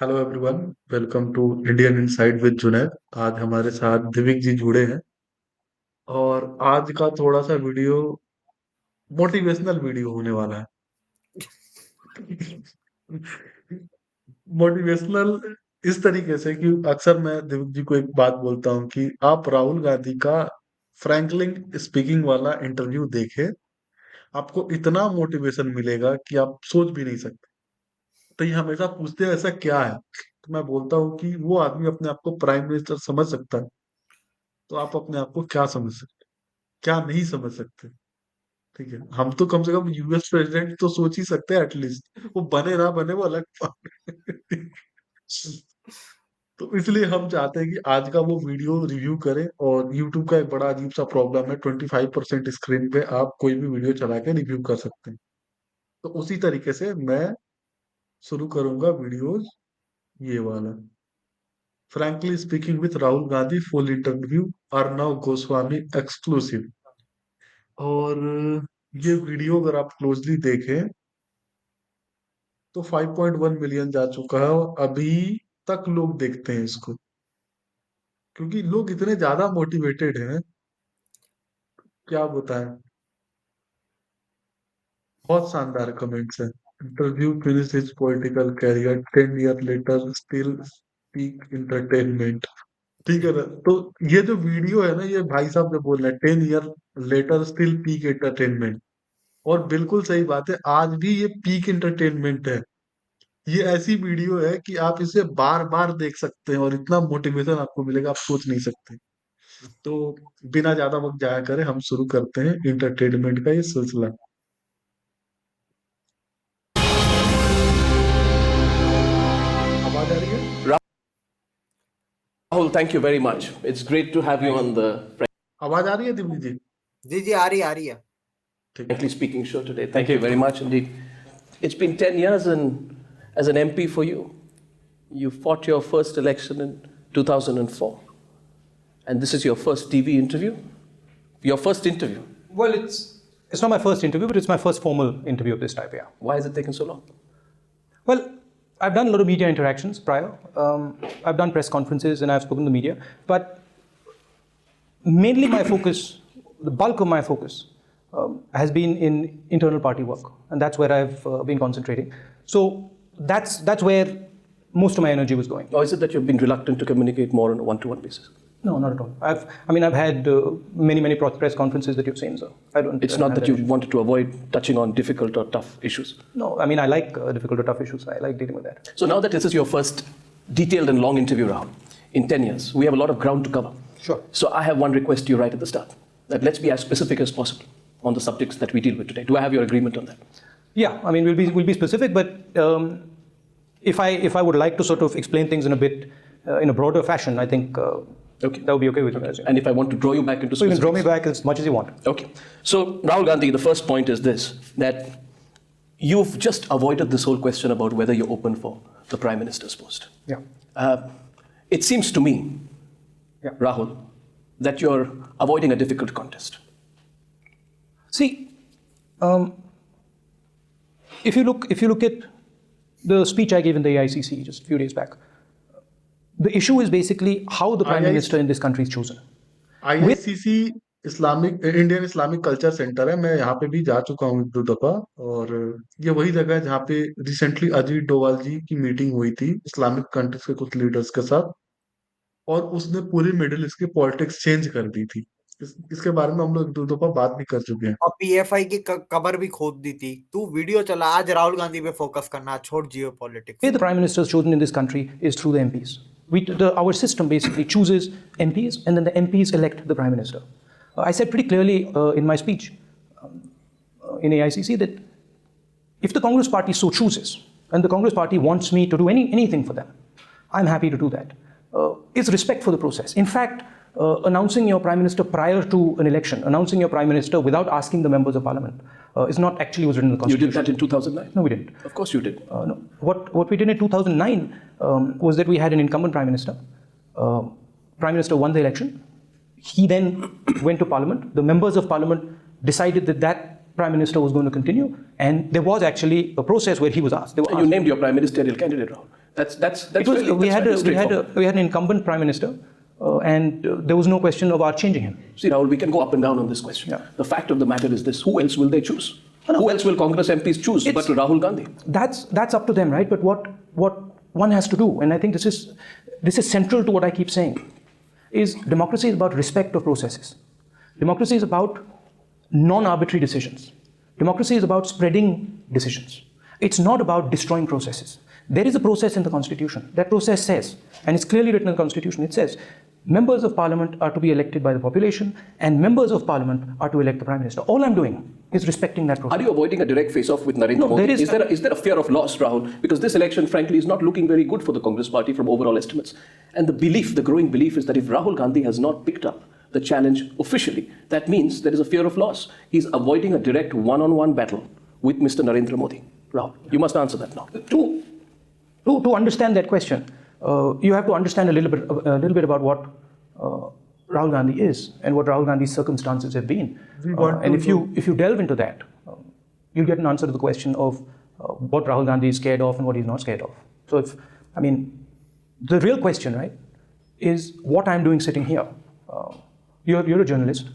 Hello everyone. Welcome to Indian inside with Junaid. आज हमारे साथ दिविक जी जुड़े हैं और आज का थोड़ा सा वीडियो मोटिवेशनल वीडियो होने वाला है। मोटिवेशनल इस तरीके से कि अक्सर मैं दिविक जी को एक बात बोलता हूँ कि आप राहुल गांधी का फ्रैंकलिन स्पीकिंग वाला इंटरव्यू देखें। आपको इतना मोटिवेशन मिलेगा कि आप सोच भी नहीं सकते। तो ये हमेशा पूछते हैं ऐसा क्या है, तो मैं बोलता हूँ कि वो आदमी अपने आप को प्राइम मिनिस्टर समझ सकता है, तो आप अपने आप को क्या समझ सकते, क्या नहीं समझ सकते। ठीक है, हम तो कम से कम यूएस प्रेसिडेंट तो सोच ही सकते हैं एटलीस्ट, वो बने ना बने वो अलग बात है। तो इसलिए हम चाहते हैं कि आज का वो वीडियो रिव्यू करें। और यूट्यूब का एक बड़ा अजीब सा प्रॉब्लम है, 25% स्क्रीन पे आप कोई भी वीडियो चला के रिव्यू कर सकते हैं। तो उसी तरीके से मैं शुरू करूंगा वीडियोस, ये वाला frankly speaking with Rahul Gandhi full interview, Arnav Goswami exclusive. और ये वीडियो अगर आप क्लोजली देखें तो 5.1 मिलियन जा चुका है और अभी तक लोग देखते हैं इसको, क्योंकि लोग इतने ज्यादा मोटिवेटेड हैं, क्या बताएं। बहुत शानदार कमेंट्स हैं। Interview finish his political career 10 year later still peak entertainment. ठीक है ना, तो ये जो वीडियो है ना, ये भाई साहब जो बोल रहे हैं 10 year later still peak entertainment, और बिल्कुल सही बात है, आज भी ये पीक एंटरटेनमेंट है। ये ऐसी वीडियो है कि आप इसे बार बार देख सकते हैं और इतना मोटिवेशन आपको मिलेगा, आप सोच नहीं सकते। तो बिना ज्यादा वक्त जाया करें, हम शुरू करते हैं इंटरटेनमेंट का ये सिलसिला। आवाज आ रही है? Rahul, thank you very much. It's great to have you on the आवाज आ रही है दिव्य जी? जी आ रही है ठीक है। Frankly Speaking show today. Thank you very much indeed. It's been 10 years and as an MP for you. You fought your first election in 2004. And this is your first TV interview? Your first interview? Well, it's not my first interview, but it's my first formal interview of this type, yeah. Why has it taken so long? Well, I've done a lot of media interactions prior. I've done press conferences and I've spoken to media, but mainly my focus, the bulk of my focus, has been in internal party work, and that's where I've been concentrating. So that's where most of my energy was going. Or is it that you've been reluctant to communicate more on a one-to-one basis? No, not at all. I've had many press conferences that you've seen, so I don't. It's not that you wanted to avoid touching on difficult or tough issues. No, I mean I like difficult or tough issues. I like dealing with that. So now that this is your first detailed and long interview, Rahul, in 10 years, we have a lot of ground to cover. Sure. So I have one request to you right at the start, that let's be as specific as possible on the subjects that we deal with today. Do I have your agreement on that? Yeah, I mean we'll be specific, but if I would like to sort of explain things in a bit in a broader fashion, I think Okay. that would be okay with you guys. Yeah. And if I want to draw you back into So you specifics? can draw me back as much as you want. Okay. So Rahul Gandhi, the first point is this, that you've just avoided this whole question about whether you're open for the Prime Minister's post. Yeah. It seems to me, Yeah. Rahul, that you're avoiding a difficult contest. See, if you look at the speech I gave in the AICC just a few days back, the issue is basically how the Prime Minister in this country is chosen. IICC Islamic Indian Islamic culture centre है, मैं यहाँ पे भी जा चुका हूँ 2 दफा। और ये वही जगह है जहाँ पे रिसेंटली अजीत डोभाल जी की मीटिंग हुई थी इस्लामिक कंट्रीज के कुछ लीडर्स के साथ, और उसने पूरी मिडिल ईस्ट की पॉलिटिक्स चेंज कर दी थी। इसके बारे में हम लोग 2 दफा बात भी कर चुके हैं। और पीएफआई की कबर भी खोद दी थी। तू वीडियो चला, आज राहुल गांधी पे फोकस करना, छोड़ जियो politics. The way the Prime Minister is chosen in this country is through the MPs. Our system basically chooses MPs and then the MPs elect the Prime Minister. I said pretty clearly in my speech in AICC that if the Congress Party so chooses and the Congress Party wants me to do anything for them, I'm happy to do that. It's respect for the process. In fact, announcing your Prime Minister prior to an election, announcing your Prime Minister without asking the members of Parliament is not actually was written in the You Constitution. did that in 2009? No, we didn't. Of course you did. No. What we did in 2009 was that we had an incumbent Prime Minister. Prime Minister won the election. He then went to Parliament. The members of Parliament decided that Prime Minister was going to continue, and there was actually a process where he was asked. They were You asked. named your prime ministerial candidate, Rahul. That's It was, really, we that's had very a, straightforward. we had an incumbent prime minister, and there was no question of our changing him. See, Rahul, we can go up and down on this question. Yeah. The fact of the matter is this: who else will they choose? Who else will Congress MPs choose but Rahul Gandhi? That's up to them, right? But what one has to do, and I think this is central to what I keep saying, is democracy is about respect of processes. Democracy is about non-arbitrary decisions. Democracy is about spreading decisions. It's not about destroying processes. There is a process in the Constitution. That process says, and it's clearly written in the Constitution, it says, members of Parliament are to be elected by the population, and members of Parliament are to elect the Prime Minister. All I'm doing is respecting that process. Are you avoiding a direct face-off with Narendra Modi? Is there a fear of loss, Rahul? Because this election, frankly, is not looking very good for the Congress party from overall estimates. And the growing belief is that if Rahul Gandhi has not picked up the challenge officially, that means there is a fear of loss. He's avoiding a direct one-on-one battle with Mr. Narendra Modi. Rahul, you must answer that now. To understand that question, you have to understand a little bit about what Rahul Gandhi is and what Rahul Gandhi's circumstances have been. And if you delve into that, you'll get an answer to the question of what Rahul Gandhi is scared of and what he's not scared of. So the real question, right, is what I'm doing sitting here. You're a journalist.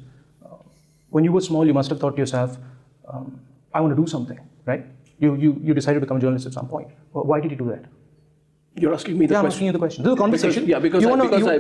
When you were small, you must have thought to yourself, I want to do something, right? You decided to become a journalist at some point. Well, why did you do that? You're asking me the question. I'm asking you the question. This is a conversation.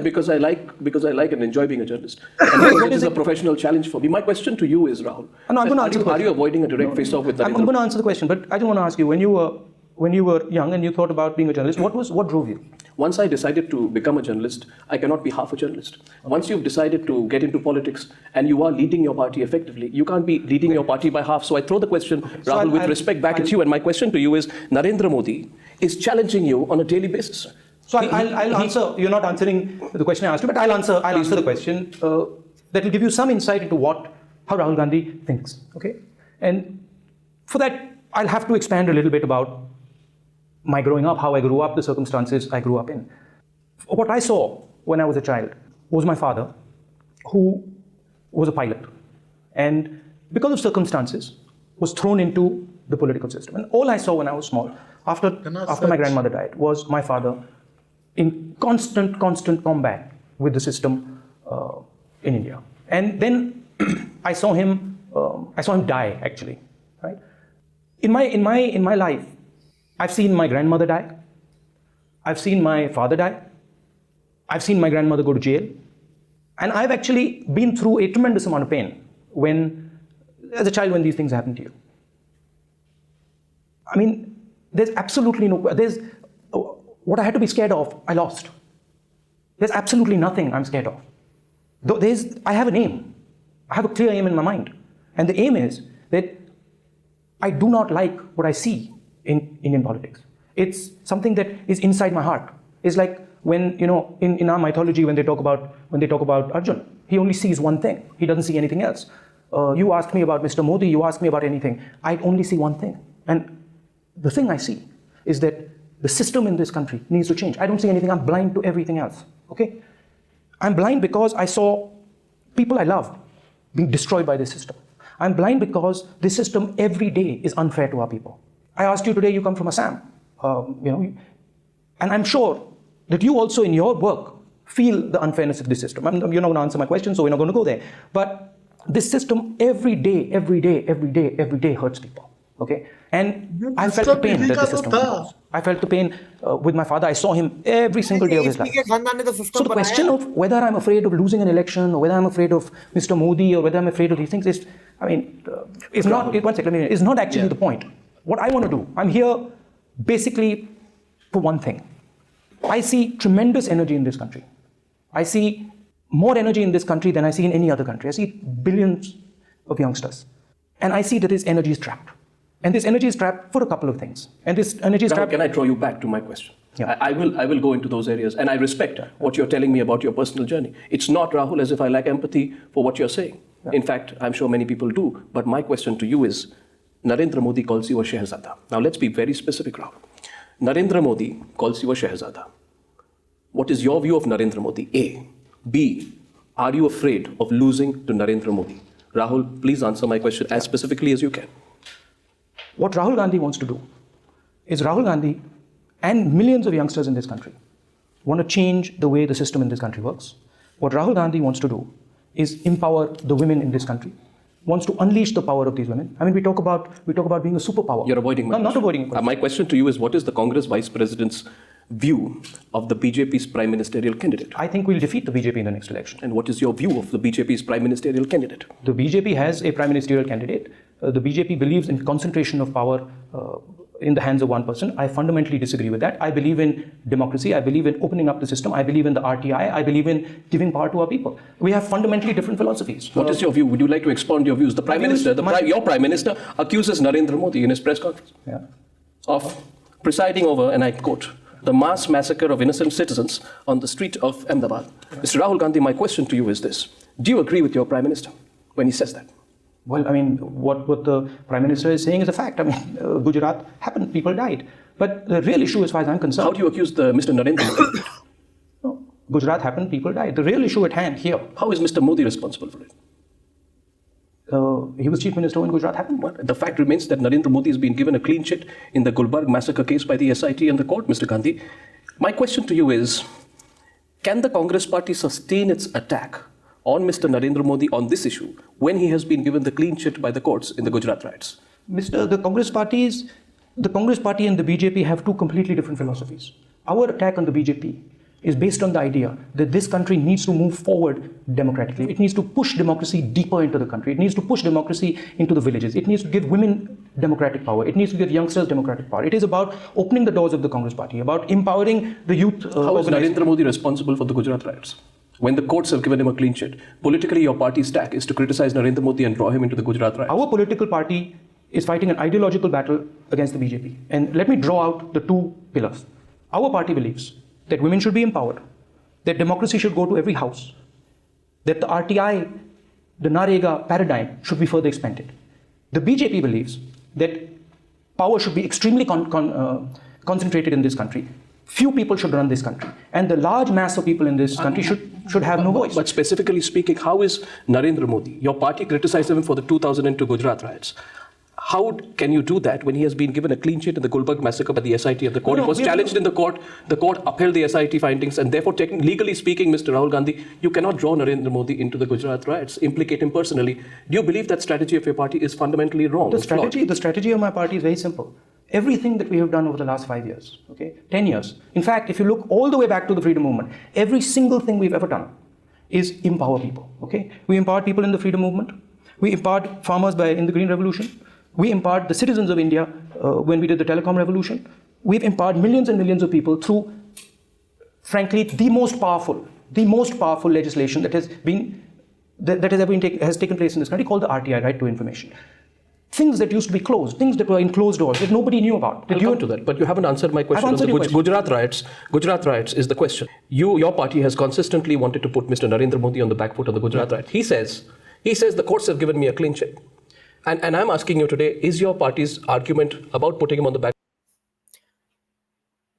Because I like and enjoy being a journalist. And it is a professional challenge for me. My question to you is, Rahul, No, I'm going to answer the question. Are you avoiding a direct face-off with Narendra? I'm going to answer the question, but I just want to ask you, when you were young and you thought about being a journalist, what drove you? Once I decided to become a journalist, I cannot be half a journalist. Once you've decided to get into politics and you are leading your party effectively, you can't be leading your party by half. So I throw the question, Rahul, with respect back at you. And my question to you is, Narendra Modi is challenging you on a daily basis. So I'll answer. You're not answering the question I asked you, but I'll answer the question that will give you some insight into how Rahul Gandhi thinks. Okay, and for that I'll have to expand a little bit about my growing up, how I grew up, the circumstances I grew up in. What I saw when I was a child was my father, who was a pilot, and because of circumstances was thrown into the political system. And all I saw when I was small, after my grandmother died, was my father in constant combat with the system in India. And then I saw him die, actually. Right? In my life, I've seen my grandmother die. I've seen my father die. I've seen my grandmother go to jail. And I've actually been through a tremendous amount of pain as a child, when these things happen to you. There's absolutely what I had to be scared of, I lost. There's absolutely nothing I'm scared of. I have an aim. I have a clear aim in my mind. And the aim is that I do not like what I see in Indian politics. It's something that is inside my heart. It's like when, in our mythology, when they talk about Arjun, he only sees one thing. He doesn't see anything else. You asked me about Mr. Modi, you asked me about anything. I only see one thing. And the thing I see is that the system in this country needs to change. I don't see anything. I'm blind to everything else. Okay? I'm blind because I saw people I loved being destroyed by this system. I'm blind because this system every day is unfair to our people. I asked you today, you come from Assam, and I'm sure that you also in your work feel the unfairness of this system. You're not going to answer my question, so we're not going to go there. But this system every day hurts people. Okay? And I felt the pain that the system caused. I felt the pain with my father. I saw him every single day of his life. So the question of whether I'm afraid of losing an election, or whether I'm afraid of Mr. Modi, or whether I'm afraid of these things is not actually the point. What I want to do, I'm here basically for one thing. I see tremendous energy in this country. I see more energy in this country than I see in any other country. I see billions of youngsters. And I see that this energy is trapped. And this energy is trapped for a couple of things. And this energy is trapped... Can I draw you back to my question? Yeah. I will go into those areas. And I respect what you're telling me about your personal journey. It's not, Rahul, as if I lack empathy for what you're saying. Yeah. In fact, I'm sure many people do. But my question to you is, Narendra Modi calls you a Shehzada. Now let's be very specific, Rahul. Narendra Modi calls you a Shehzada. What is your view of Narendra Modi? A. B. Are you afraid of losing to Narendra Modi? Rahul, please answer my question as specifically as you can. What Rahul Gandhi wants to do is Rahul Gandhi and millions of youngsters in this country want to change the way the system in this country works. What Rahul Gandhi wants to do is empower the women in this country, wants to unleash the power of these women. I mean, we talk about being a superpower. You're avoiding my I'm question. not avoiding a question. My question to you is, what is the Congress Vice President's view of the BJP's prime ministerial candidate? I think we'll defeat the BJP in the next election. And what is your view of the BJP's prime ministerial candidate? The BJP has a prime ministerial candidate. The BJP believes in concentration of power in the hands of one person. I fundamentally disagree with that. I believe in democracy. I believe in opening up the system. I believe in the RTI. I believe in giving power to our people. We have fundamentally different philosophies. What is your view? Would you like to expound your views? The Prime Minister, your Prime Minister, accuses Narendra Modi in his press conference of presiding over, and I quote, the mass massacre of innocent citizens on the street of Ahmedabad. Mr. Rahul Gandhi, my question to you is this. Do you agree with your Prime Minister when he says that? Well, I mean, what the Prime Minister is saying is a fact. I mean, Gujarat happened, people died. But the real issue, as far as I'm concerned... How do you accuse Mr. Narendra Modi? No, Gujarat happened, people died. The real issue at hand here... How is Mr. Modi responsible for it? He was chief minister when Gujarat happened. What? The fact remains that Narendra Modi has been given a clean chit in the Gulbarg massacre case by the SIT and the court, Mr. Gandhi. My question to you is, can the Congress party sustain its attack on Mr. Narendra Modi on this issue when he has been given the clean chit by the courts in the Gujarat riots? The Congress party and the BJP have two completely different philosophies. Our attack on the BJP is based on the idea that this country needs to move forward democratically. It needs to push democracy deeper into the country. It needs to push democracy into the villages. It needs to give women democratic power. It needs to give youngsters democratic power. It is about opening the doors of the Congress party, about empowering the youth. How is Narendra Modi responsible for the Gujarat riots? When the courts have given him a clean chit, politically your party's tack is to criticize Narendra Modi and draw him into the Gujarat riots. Our political party is fighting an ideological battle against the BJP. And let me draw out the two pillars. Our party believes that women should be empowered, that democracy should go to every house, that the RTI, the Narega paradigm should be further expanded. The BJP believes that power should be extremely concentrated in this country. Few people should run this country, and the large mass of people in this country should have no voice. But specifically speaking, how is Narendra Modi? Your party criticized him for the 2002 Gujarat riots. How can you do that when he has been given a clean sheet in the Gulbarg massacre by the SIT of the court? He was challenged in the court. The court upheld the SIT findings, and therefore, legally speaking, Mr. Rahul Gandhi, you cannot draw Narendra Modi into the Gujarat riots, implicate him personally. Do you believe that strategy of your party is fundamentally wrong? The strategy of my party is very simple. Everything that we have done over the last 5 years, 10 years. In fact, if you look all the way back to the freedom movement, every single thing we've ever done is empower people. We empowered people in the freedom movement. We empowered farmers in the Green Revolution. We empowered the citizens of India when we did the telecom revolution. We've empowered millions and millions of people through, frankly, the most powerful legislation that has taken place in this country, called the RTI, Right to Information. Things that used to be closed, things that were in closed doors that nobody knew about. I'll come to that, but you haven't answered my question. I've answered your question. Gujarat riots is the question. Your party has consistently wanted to put Mr. Narendra Modi on the back foot on the Gujarat riots. He says the courts have given me a clean chit. And I'm asking you today, is your party's argument about putting him on the back?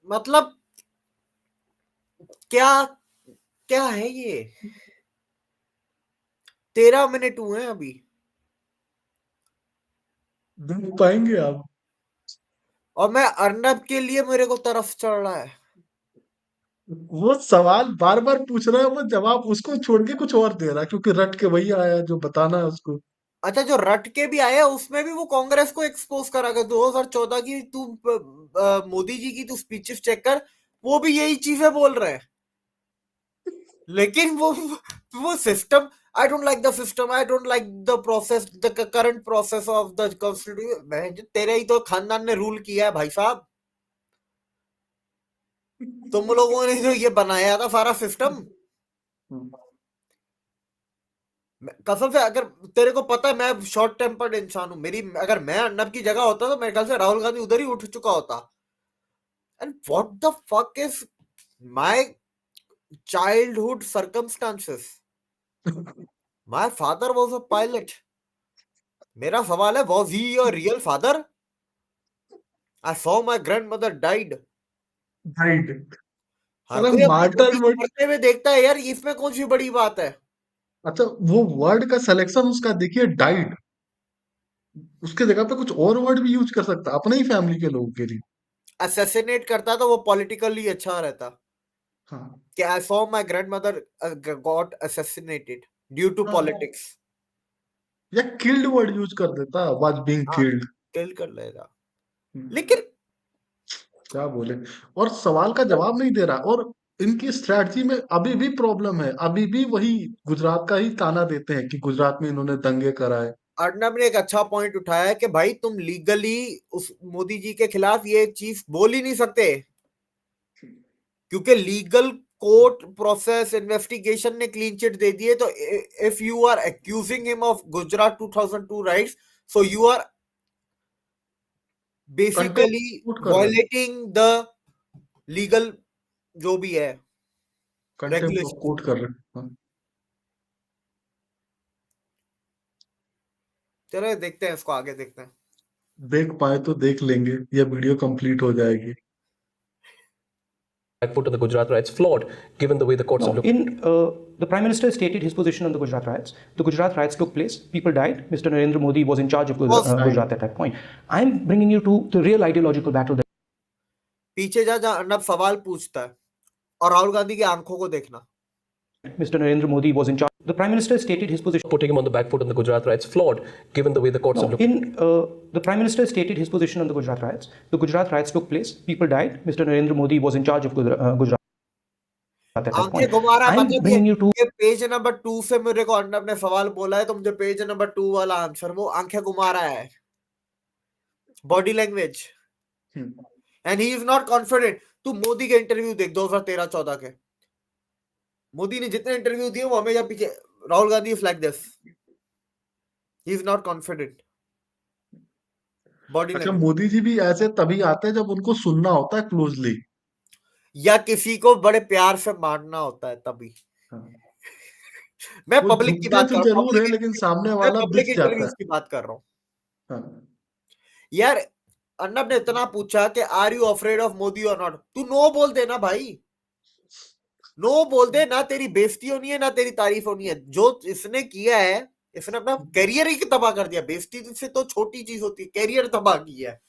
मतलब क्या है ये? 13 minute हुए हैं अभी. देख पाएंगे आप? और मैं अर्नब के लिए मेरे को तरफ चढ़ रहा है. वो सवाल बार बार पूछ रहा है, वो जवाब उसको छोड़ के कुछ और दे रहा है, क्योंकि रट के वही आया जो बताना है उसको. अच्छा, जो रट के भी आया उसमें भी वो कांग्रेस को एक्सपोज करा गया. 2014 की तू मोदी जी की तू स्पीचेस चेक कर, वो भी यही चीजें बोल रहे हैं. लेकिन वो system, I don't like the system, I don't like the process, the current process of the constitution. तेरे ही तो खानदान ने रूल किया है भाई साहब. तुम लोगों ने जो ये बनाया था सारा सिस्टम. कसम से, अगर तेरे को पता है मैं शॉर्ट टेम्पर्ड इंसान हूं, अगर मैं अर्नब की जगह होता तो मेरे ख्याल से राहुल गांधी उधर ही उठ चुका होता. And what the fuck is my childhood circumstances. My father was a pilot. मेरा सवाल है, was he your real father? I saw my grandmother died. अरे मार्टर वर्ड मरते हुए देखता है यार, इसमें कौन सी बड़ी बात है? अच्छा, वो वर्ड का सिलेक्शन उसका देखिए, डाइड. उसके जगह पे कुछ और वर्ड भी यूज कर सकता अपने ही फैमिली के लोगों के लिए. असैसिनेट करता तो वो पॉलिटिकली अच्छा रहता हाँ कि I saw my grandmother got assassinated due to हाँ, पॉलिटिक्स। या किल्ड वर्ड यूज कर देता, वाज बीइंग हाँ, किल्ड। किल कर लेगा। लेकिन क्या बोले। और सवाल का जवाब नहीं दे रहा, और इनकी स्ट्रैटेजी में अभी भी प्रॉब्लम है, अभी भी वही गुजरात का ही ताना देते हैं कि गुजरात में इन्होंने दंगे कराए। अर्नब ने एक अच्छा पॉइंट उठाया कि भाई तुम लीगली उस मोदी जी के खिलाफ ये चीज बोल ही नहीं सकते, क्योंकि लीगल कोर्ट प्रोसेस इन्वेस्टिगेशन ने क्लीन चिट दे दिए। तो if you are accusing him of Gujarat 2002 riots, so you are basically contempt कर रहे हैं, वायलेटिंग द लीगल जो भी है कंटेम्प्ट ऑफ रेगुलेशन। कोर्ट कर रहे हैं। हाँ। चलो देखते हैं, इसको आगे देखते हैं। देख पाए तो देख लेंगे, ये वीडियो कंप्लीट हो जाएगी। back foot on the Gujarat riots flawed, given the way the courts have No, looked? the Prime Minister stated his position on the Gujarat riots. The Gujarat riots took place, people died. Mr. Narendra Modi was in charge of Gujarat at that point. I'm bringing you to the real ideological battle that पीछे जा जहां अर्नब सवाल पूछता है और राहुल गांधी की आंखों को देखना। Mr. Narendra Modi was in charge. The Prime Minister stated his position. Putting him on the back foot on the Gujarat riots flawed, given the way the courts have looked? The Prime Minister stated his position on the Gujarat riots. The Gujarat riots took place, people died. Mr. Narendra Modi was in charge of Gujarat at that आंखें point. घुमा रहा है, I'm मतलब bringing you to ये page number 2 से मेरे को अर्नब ने सवाल बोला है, तो मुझे पेज नंबर 2 वाला आंसर, वो आंखें घुमा रहा है, body language, and he is not confident. तू मोदी के इंटरव्यू देख 2013-14 के, मोदी ने जितने इंटरव्यू दिए वो हमेशा पीछे, Rahul Gandhi is like this, he is not confident, body अच्छा, लैंग्वेज। मोदी जी भी ऐसे तभी आते हैं जब उनको सुनना होता है क्लोजली। या किसी को बड़े प्यार से मारना होता है तभी। मैं वो पब्लिक की झुकते बात कर तो रहा हूँ, जरूर है, पब्लिक लेकिन इंटरव्यू, सामने मैं वाला पब्लिक दिख जाता इंटरव्यूज है। की बात कर रहा हूँ। हाँ। यार अर्नब ने इतना पूछा कि are you afraid of Modi और नॉट, तू नो बोल दे ना भाई, नो बोल दे ना, तेरी बेइज्जती होनी है ना तेरी तारीफ होनी है। जो इसने किया है, इसने अपना करियर ही तबाह कर दिया, बेइज्जती से तो छोटी चीज होती है, करियर तबाह किया है।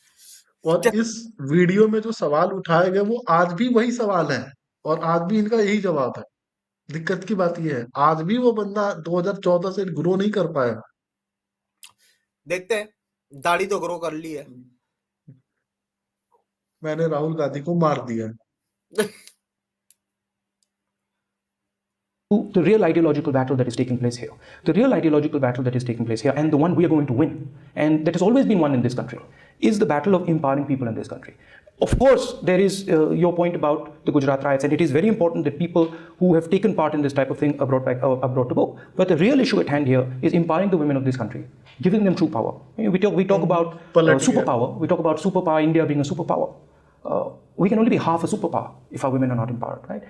और इस वीडियो में जो सवाल उठाए गए वो आज भी वही सवाल है, और आज भी इनका यही जवाब है। दिक्कत की बात यह है, आज भी वो बंदा 2014 से ग्रो नहीं कर पाया। देखते हैं, दाढ़ी तो ग्रो कर ली है। मैंने राहुल गांधी को मार दिया। the real ideological battle that is taking place here. The real ideological battle that is taking place here, and the one we are going to win, and that has always been won in this country, is the battle of empowering people in this country. Of course, there is your point about the Gujarat riots, and it is very important that people who have taken part in this type of thing are brought to book. But the real issue at hand here is empowering the women of this country, giving them true power. We talk about superpower. We talk about superpower, India being a superpower. We can only be half a superpower if our women are not empowered, right?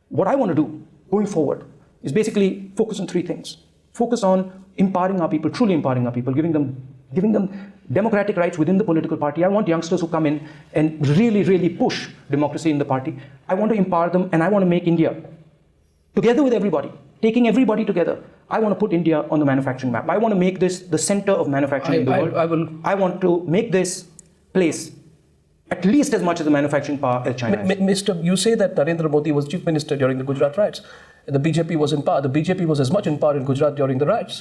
What I want to do going forward is basically focus on three things. Focus on empowering our people, truly empowering our people, giving them democratic rights within the political party. I want youngsters who come in and really push democracy in the party. I want to empower them, and I want to make India, together with everybody, taking everybody together, I want to put India on the manufacturing map. I want to make this the center of manufacturing in the world. I want to make this place at least as much as the manufacturing power as China is. Mr. You say that Narendra Modi was chief minister during the Gujarat riots. The BJP was in power. The BJP was as much in power in Gujarat during the riots,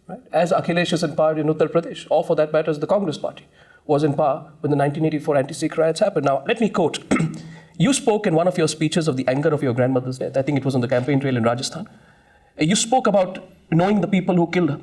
right, as Akhilesh is in power in Uttar Pradesh, or for that matter, as the Congress party was in power when the 1984 anti-Sikh riots happened. Now, let me quote. You spoke in one of your speeches of the anger of your grandmother's death. I think it was on the campaign trail in Rajasthan. You spoke about knowing the people who killed her.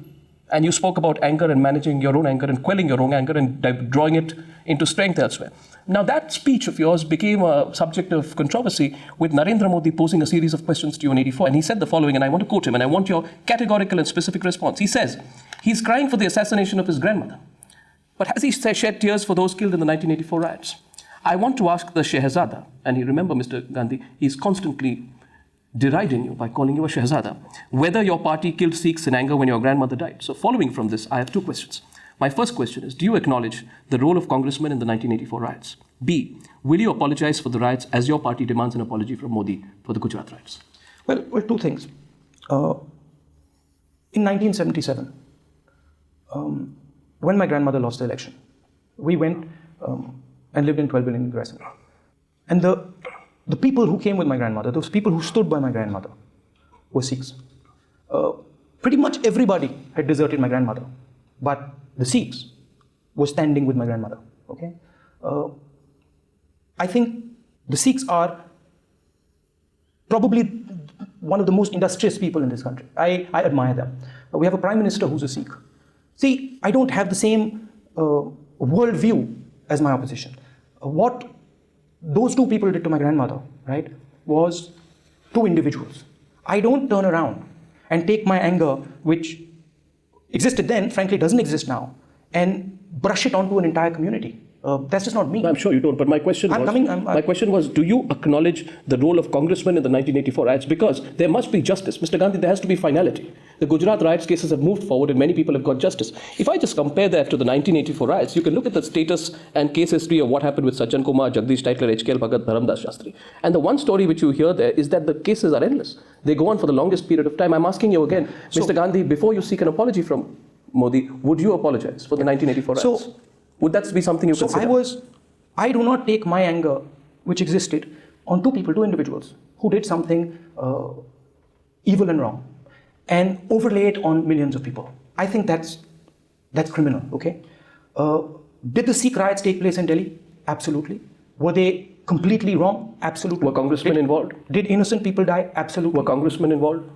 And you spoke about anger and managing your own anger and quelling your own anger and drawing it into strength elsewhere. Now, that speech of yours became a subject of controversy with Narendra Modi posing a series of questions to you in 84. And he said the following, and I want to quote him, and I want your categorical and specific response. He says, he's crying for the assassination of his grandmother. But has he shed tears for those killed in the 1984 riots? I want to ask the Shehzada, and you remember, Mr. Gandhi, he's constantly deriding you by calling you a Shehzada, whether your party killed Sikhs in anger when your grandmother died. So following from this, I have two questions. My first question is, do you acknowledge the role of congressmen in the 1984 riots? B, will you apologize for the riots as your party demands an apology from Modi for the Gujarat riots? Well, two things. In 1977, when my grandmother lost the election, we went and lived in 12 building in Grassland. And the people who came with my grandmother, those people who stood by my grandmother, were Sikhs. Pretty much everybody had deserted my grandmother, but the Sikhs were standing with my grandmother. Okay, I think the Sikhs are probably one of the most industrious people in this country. I admire them. We have a prime minister who's a Sikh. See, I don't have the same world view as my opposition. What those two people did to my grandmother, right, was two individuals. I don't turn around and take my anger, which existed then, frankly doesn't exist now, and brush it onto an entire community. That's just not me. I'm sure you don't, but my question was, do you acknowledge the role of congressmen in the 1984 riots? Because there must be justice. Mr. Gandhi, there has to be finality. The Gujarat riots cases have moved forward and many people have got justice. If I just compare that to the 1984 riots, you can look at the status and case history of what happened with Sajjan Kumar, Jagdish Titler, HKL Bhagat, Dharamdas Shastri. And the one story which you hear there is that the cases are endless. They go on for the longest period of time. I'm asking you again, Mr. Gandhi, before you seek an apology from Modi, would you apologize for the 1984 riots? Would that be something you consider? I do not take my anger, which existed, on two people, two individuals, who did something evil and wrong, and overlay it on millions of people. I think that's criminal, okay? Did the Sikh riots take place in Delhi? Absolutely. Were they completely wrong? Absolutely. Were congressmen involved? Did innocent people die? Absolutely. Were congressmen involved?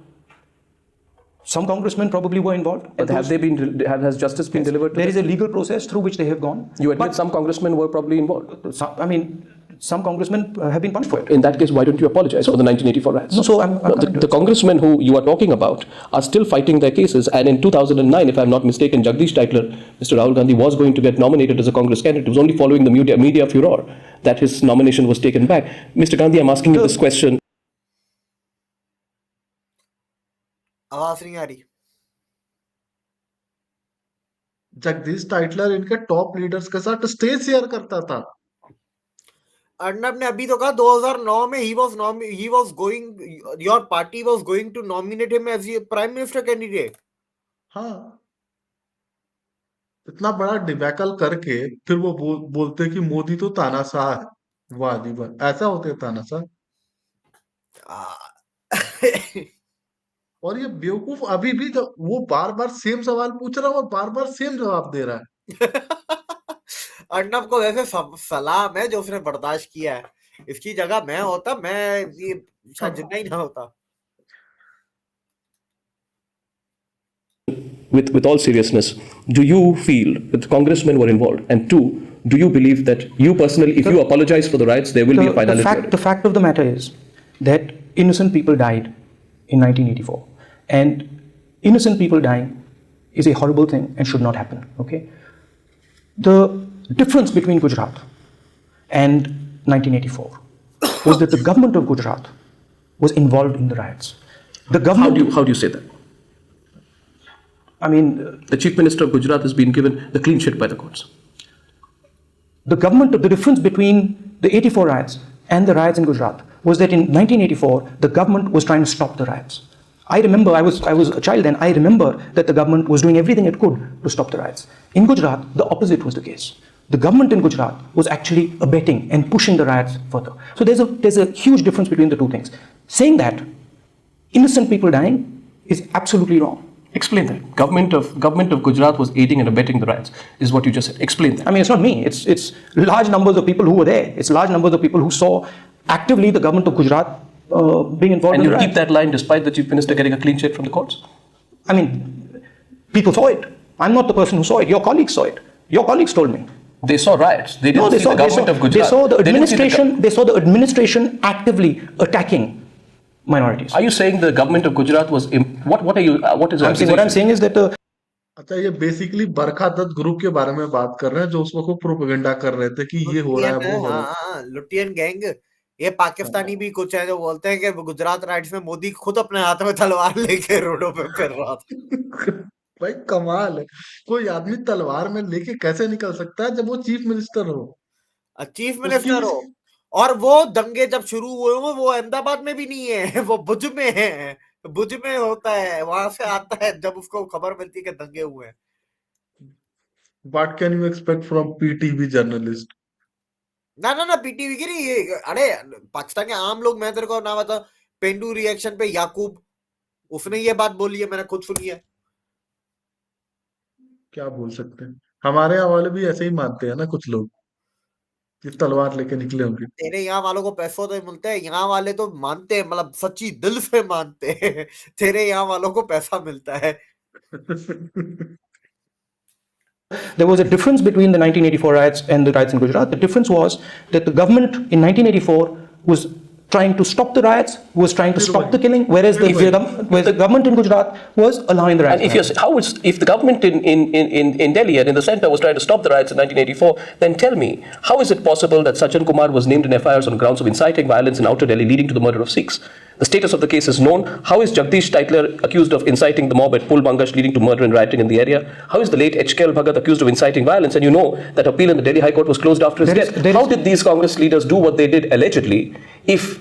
Some congressmen probably were involved. But has justice been delivered to There them? is a legal process through which they have gone. You admit some congressmen were probably involved? Some congressmen have been punished for it. In that case, why don't you apologize for the 1984 riots? The congressmen who you are talking about are still fighting their cases, and in 2009, if I'm not mistaken, Jagdish Titler, Mr. Rahul Gandhi, was going to get nominated as a Congress candidate. It was only following the media furor that his nomination was taken back. Mr. Gandhi, I'm asking you this question. आवाज नहीं आ रही। Jagdish Tytler इनके top leaders के साथ stage share करता था। अर्नब ने अभी तो कहा 2009 में he was going, your party was going to nominate him as a prime minister candidate. हाँ, इतना बड़ा डिबैकल करके फिर वो बोलते कि मोदी तो तानाशाह है। वाह जी वाह, ऐसा होते हैं तानाशाह। और ये बेवकूफ अभी भी वो बार बार सेम सवाल पूछ रहा है और बार बार सेम जवाब दे रहा है। अर्नब को वैसे सलाम है जो उसने बर्दाश्त किया है। इसकी जगह मैं होता, मैं ये शायद जितना ही ना होता। With all seriousness, do you feel that the congressmen were involved? And two, do you believe that you personally, if you apologize for the riots, there will be a finality? The fact of the matter is that innocent people died in 1984. And innocent people dying is a horrible thing and should not happen, okay? The difference between Gujarat and 1984 was that the government of Gujarat was involved in the riots. The government... How do you say that? The Chief Minister of Gujarat has been given the clean sheet by the courts. The difference between the 84 riots and the riots in Gujarat was that in 1984, the government was trying to stop the riots. I remember, I was a child then, I remember that the government was doing everything it could to stop the riots. In Gujarat, the opposite was the case. The government in Gujarat was actually abetting and pushing the riots further. So there's a huge difference between the two things. Saying that innocent people dying is absolutely wrong. Explain that. Government of Gujarat was aiding and abetting the riots, is what you just said. Explain that. It's not me. It's large numbers of people who were there. It's large numbers of people who saw actively the government of Gujarat being involved in the riots. And you keep that line despite the Chief Minister getting a clean sheet from the courts? People saw it. I'm not the person who saw it. Your colleagues saw it. Your colleagues told me. They saw riots. They didn't see the government of Gujarat. They saw the administration actively attacking minorities. Are you saying the government of Gujarat was... What is your... What I'm saying is that... अच्छा, ये basically बरखा Dutt group के बारे में बात कर रहे हैं जो उस वक्त प्रोपेगेंडा कर रहे थे कि ये हो रहा है, वो हो रहा है। Lutyens gang. ये पाकिस्तानी भी कुछ है जो बोलते हैं कि गुजरात राइट्स में मोदी खुद अपने हाथ में तलवार लेके रोडों पे फिर रहा था। भाई कमाल है, कोई आदमी तलवार में लेके कैसे निकल सकता है जब वो चीफ मिनिस्टर हो? चीफ मिनिस्टर हो, और वो दंगे जब शुरू हुए हो वो अहमदाबाद में भी नहीं है, वो भुज में है। भुज में होता है, वहां से आता है जब उसको खबर मिलती है कि दंगे हुए हैं। What can you expect from PTV journalist? ना पीटीवी की नहीं ये, अरे पाकिस्तान के आम लोग, मैं तेरे को ना बता, पेंडू रिएक्शन पे याकूब, उसने ये बात बोली है, मैंने खुद सुनी है। क्या बोल सकते हैं, हमारे यहाँ वाले भी ऐसे ही मानते हैं ना कुछ लोग, कि तलवार लेके निकले होंगे। तेरे यहाँ वालों को पैसों तो मिलते हैं, यहाँ वाले तो मानते हैं, मतलब सच्ची दिल से मानते हैं। तेरे यहाँ वालों को पैसा मिलता है। There was a difference between the 1984 riots and the riots in Gujarat. The difference was that the government in 1984 was trying to stop the riots, was trying to stop the killing, whereas the government in Gujarat was allowing the riots. And if the government in Delhi and in the center was trying to stop the riots in 1984, then tell me, how is it possible that Sachin Kumar was named in FIRs on grounds of inciting violence in outer Delhi leading to the murder of Sikhs? The status of the case is known. How is Jagdish Titler accused of inciting the mob at Pulbangash leading to murder and rioting in the area? How is the late HKL Bhagat accused of inciting violence? And you know that appeal in the Delhi High Court was closed after his death. How did these Congress leaders do what they did allegedly if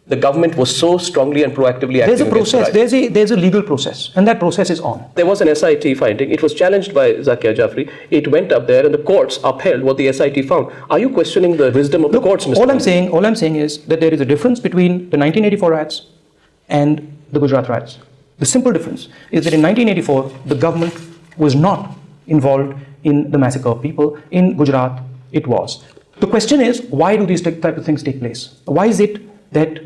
the government was so strongly and proactively acting? There's a process, there's a legal process, and that process is on. There was an SIT finding. It was challenged by Zakia Jafri. It went up there and the courts upheld what the SIT found. Are you questioning the wisdom of the courts, Mr. All I'm saying is that there is a difference between the 1984 riots and the Gujarat riots. The simple difference is that in 1984, the government was not involved in the massacre of people. In Gujarat, it was. The question is, why do these type of things take place? Why is it that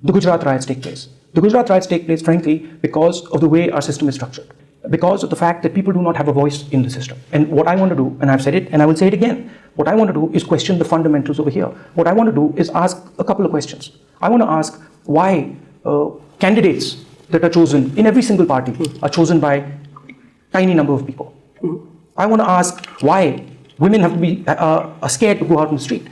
the Gujarat riots take place? The Gujarat riots take place, frankly, because of the way our system is structured. Because of the fact that people do not have a voice in the system. And what I want to do, and I've said it, and I will say it again, what I want to do is question the fundamentals over here. What I want to do is ask a couple of questions. I want to ask why candidates that are chosen in every single party are chosen by tiny number of people. I want to ask why women have to be are scared to go out on the street.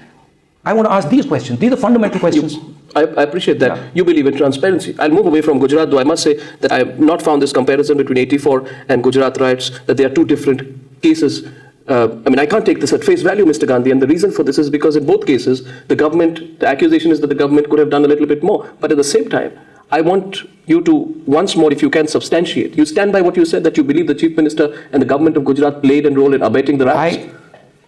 I want to ask these questions. These are fundamental questions. I appreciate that. Yeah. You believe in transparency. I'll move away from Gujarat, though I must say that I have not found this comparison between 84 and Gujarat riots, that they are two different cases. I can't take this at face value, Mr. Gandhi, and the reason for this is because in both cases, the accusation is that the government could have done a little bit more. But at the same time, I want you to, once more, if you can, substantiate. You stand by what you said, that you believe the Chief Minister and the government of Gujarat played a role in abetting the riots?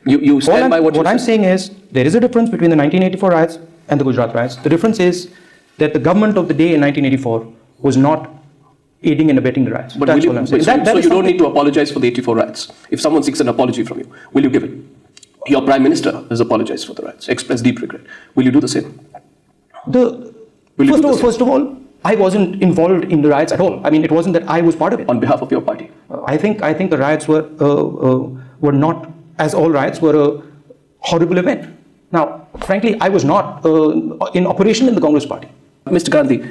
You stand by what you said? What I'm saying is, there is a difference between the 1984 riots and the Gujarat riots. The difference is that the government of the day in 1984 was not aiding and abetting the riots. But that's what I'm saying. So you don't need to apologize for the 84 riots. If someone seeks an apology from you, will you give it? Your Prime Minister has apologized for the riots, expressed deep regret. Will you do the same? First of all, I wasn't involved in the riots at all. It wasn't that I was part of it. On behalf of your party? I think the riots were not, as all riots, were a horrible event. Now, frankly, I was not in operation in the Congress party. Mr. Gandhi,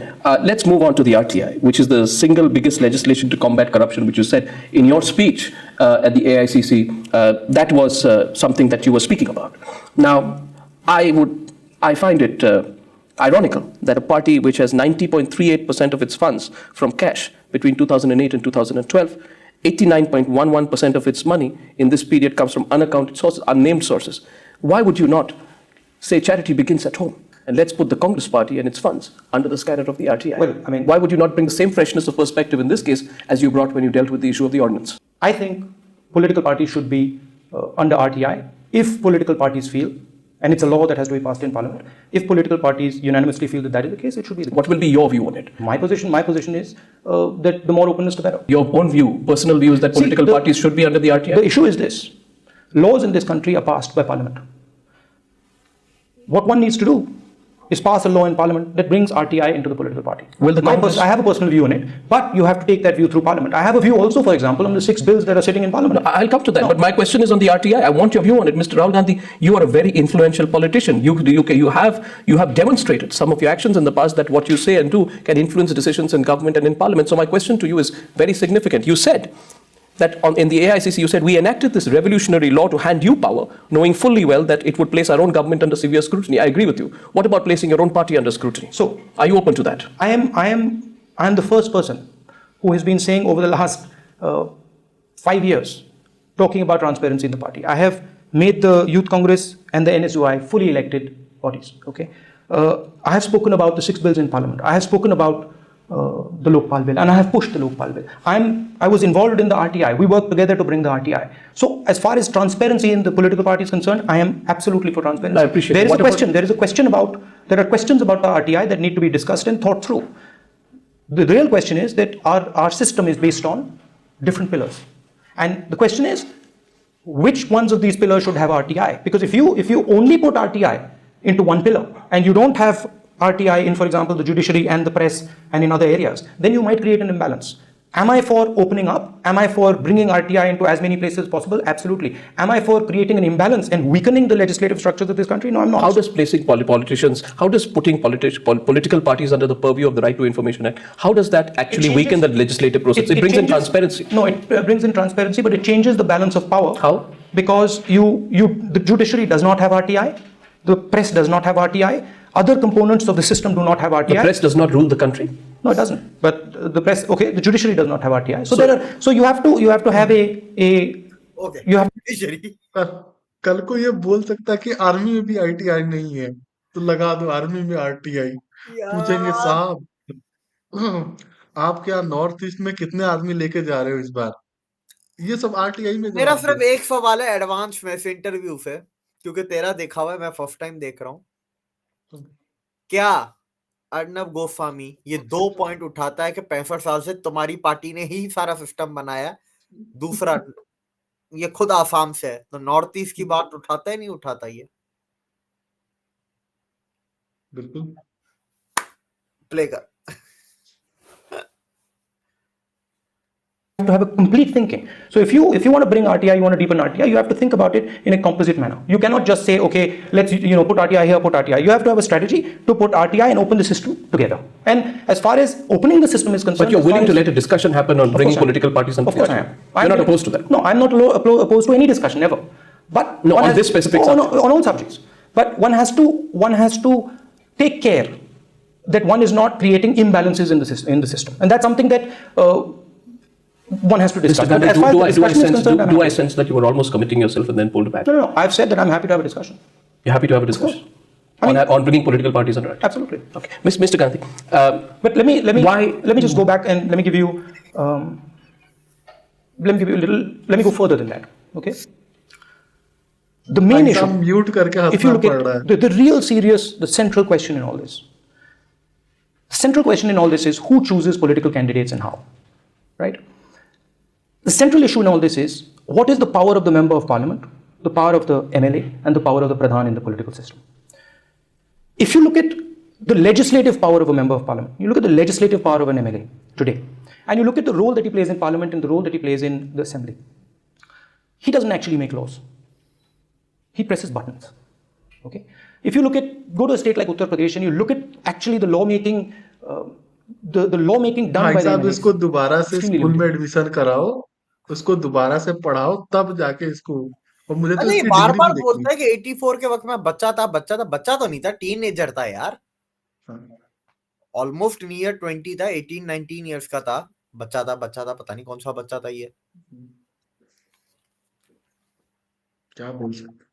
let's move on to the RTI, which is the single biggest legislation to combat corruption, which you said in your speech at the AICC. That was something that you were speaking about. Now, I find it ironical that a party which has 90.38% of its funds from cash between 2008 and 2012, 89.11% of its money in this period comes from unaccounted sources, unnamed sources. Why would you not say charity begins at home? And let's put the Congress party and its funds under the scanner of the RTI. Well, why would you not bring the same freshness of perspective in this case as you brought when you dealt with the issue of the ordinance? I think political parties should be under RTI if political parties feel, and it's a law that has to be passed in Parliament, if political parties unanimously feel that that is the case, it should be the case. What will be your view on it? My position is that the more openness, the better. Your own view, personal view is that political parties should be under the RTI? The issue is this. Laws in this country are passed by Parliament. What one needs to do is pass a law in Parliament that brings RTI into the political party. I have a personal view on it, but you have to take that view through Parliament. I have a view also, for example, on the 6 bills that are sitting in Parliament. I'll come to that, but my question is on the RTI. I want your view on it. Mr. Rahul Gandhi, you are a very influential politician. You have demonstrated some of your actions in the past that what you say and do can influence decisions in government and in Parliament. So my question to you is very significant. You said that in the AICC, you said, we enacted this revolutionary law to hand you power, knowing fully well that it would place our own government under severe scrutiny. I agree with you. What about placing your own party under scrutiny? So, are you open to that? I am the first person who has been saying over the last 5 years, talking about transparency in the party. I have made the Youth Congress and the NSUI fully elected bodies. Okay, I have spoken about the 6 bills in Parliament. I have spoken about the Lokpal bill, and I have pushed the Lokpal bill. I was involved in the RTI. We worked together to bring the RTI. So as far as transparency in the political party is concerned, I am absolutely for transparency. I appreciate there it. is a question. There are questions about the RTI that need to be discussed and thought through. The real question is that our system is based on different pillars, and the question is, which ones of these pillars should have RTI? Because if you only put RTI into one pillar and you don't have RTI in, for example, the judiciary and the press and in other areas, then you might create an imbalance. Am I for opening up? Am I for bringing RTI into as many places as possible? Absolutely. Am I for creating an imbalance and weakening the legislative structures of this country? No, I'm not. How does placing politicians, how does putting political parties under the purview of the Right to Information Act, how does that actually weaken the legislative process? It brings in transparency. No, it brings in transparency, but it changes the balance of power. How? Because the judiciary does not have RTI, the press does not have RTI, other components of the system do not have RTI. The press does not rule the country? No, it doesn't. But the press, okay, the judiciary does not have RTI. So you have to have Okay. you have Judiciary. कल को ये बोल सकता है कि army में भी ITI नहीं है, तो लगा दो आर्मी में आरटीआई। पूछेंगे यार साहब आप क्या नॉर्थ ईस्ट में कितने आदमी लेके जा रहे हो इस बार? ये सब आरटीआई में मेरा जवाब सिर्फ दो। एक सवाल है एडवांस में से इंटरव्यू से, क्योंकि तेरा देखा हुआ है, मैं फर्स्ट टाइम देख रहा हूँ। क्या अर्नब गोस्वामी ये 2 पॉइंट उठाता है कि 65 साल से तुम्हारी पार्टी ने ही सारा सिस्टम बनाया? दूसरा, ये खुद आसाम से है, तो नॉर्थ ईस्ट की बात उठाता है नहीं उठाता ये? बिल्कुल। प्ले कर। to have a complete thinking. So if you want to bring RTI, you want to deepen RTI, you have to think about it in a composite manner. You cannot just say, okay, let's put RTI here, put RTI. You have to have a strategy to put RTI and open the system together. And as far as opening the system is concerned, but you're willing to let a discussion happen on bringing political parties on. Of course I am. You're not opposed to that? No, I'm not opposed to any discussion, never. But no, on this specific subject. On all subjects. But one has to take care that one is not creating imbalances in the system, and that's something that one has to discuss. Gandhi, do I sense that you were almost committing yourself and then pulled back? No. I've said that I'm happy to have a discussion. You're happy to have a discussion on bringing political parties under it? Absolutely. Okay, Mr. Gandhi. But let me just go back and let me go further than that. Okay. The main issue, if you look at the real serious, the central question in all this, is who chooses political candidates and how, right? The central issue in all this is what is the power of the member of parliament, the power of the MLA, and the power of the Pradhan in the political system. If you look at the legislative power of a member of parliament, you look at the legislative power of an MLA today, and you look at the role that he plays in parliament and the role that he plays in the assembly, he doesn't actually make laws. He presses buttons. Okay. If you go to a state like Uttar Pradesh and you look at actually the lawmaking, the lawmaking done by the MLAs, इसको दोबारा से school में admission कराओ, उसको दोबारा से पढ़ाओ, तब जाके इसको। और मुझे तो इसकी बार-बार बोलता है कि 84 के वक्त में बच्चा तो नहीं था, टीनेजर था यार। ऑलमोस्ट नियर 20 था, 18-19 इयर्स का था, बच्चा था, पता नहीं कौन सा बच्चा था ये। क्या बोल सकते,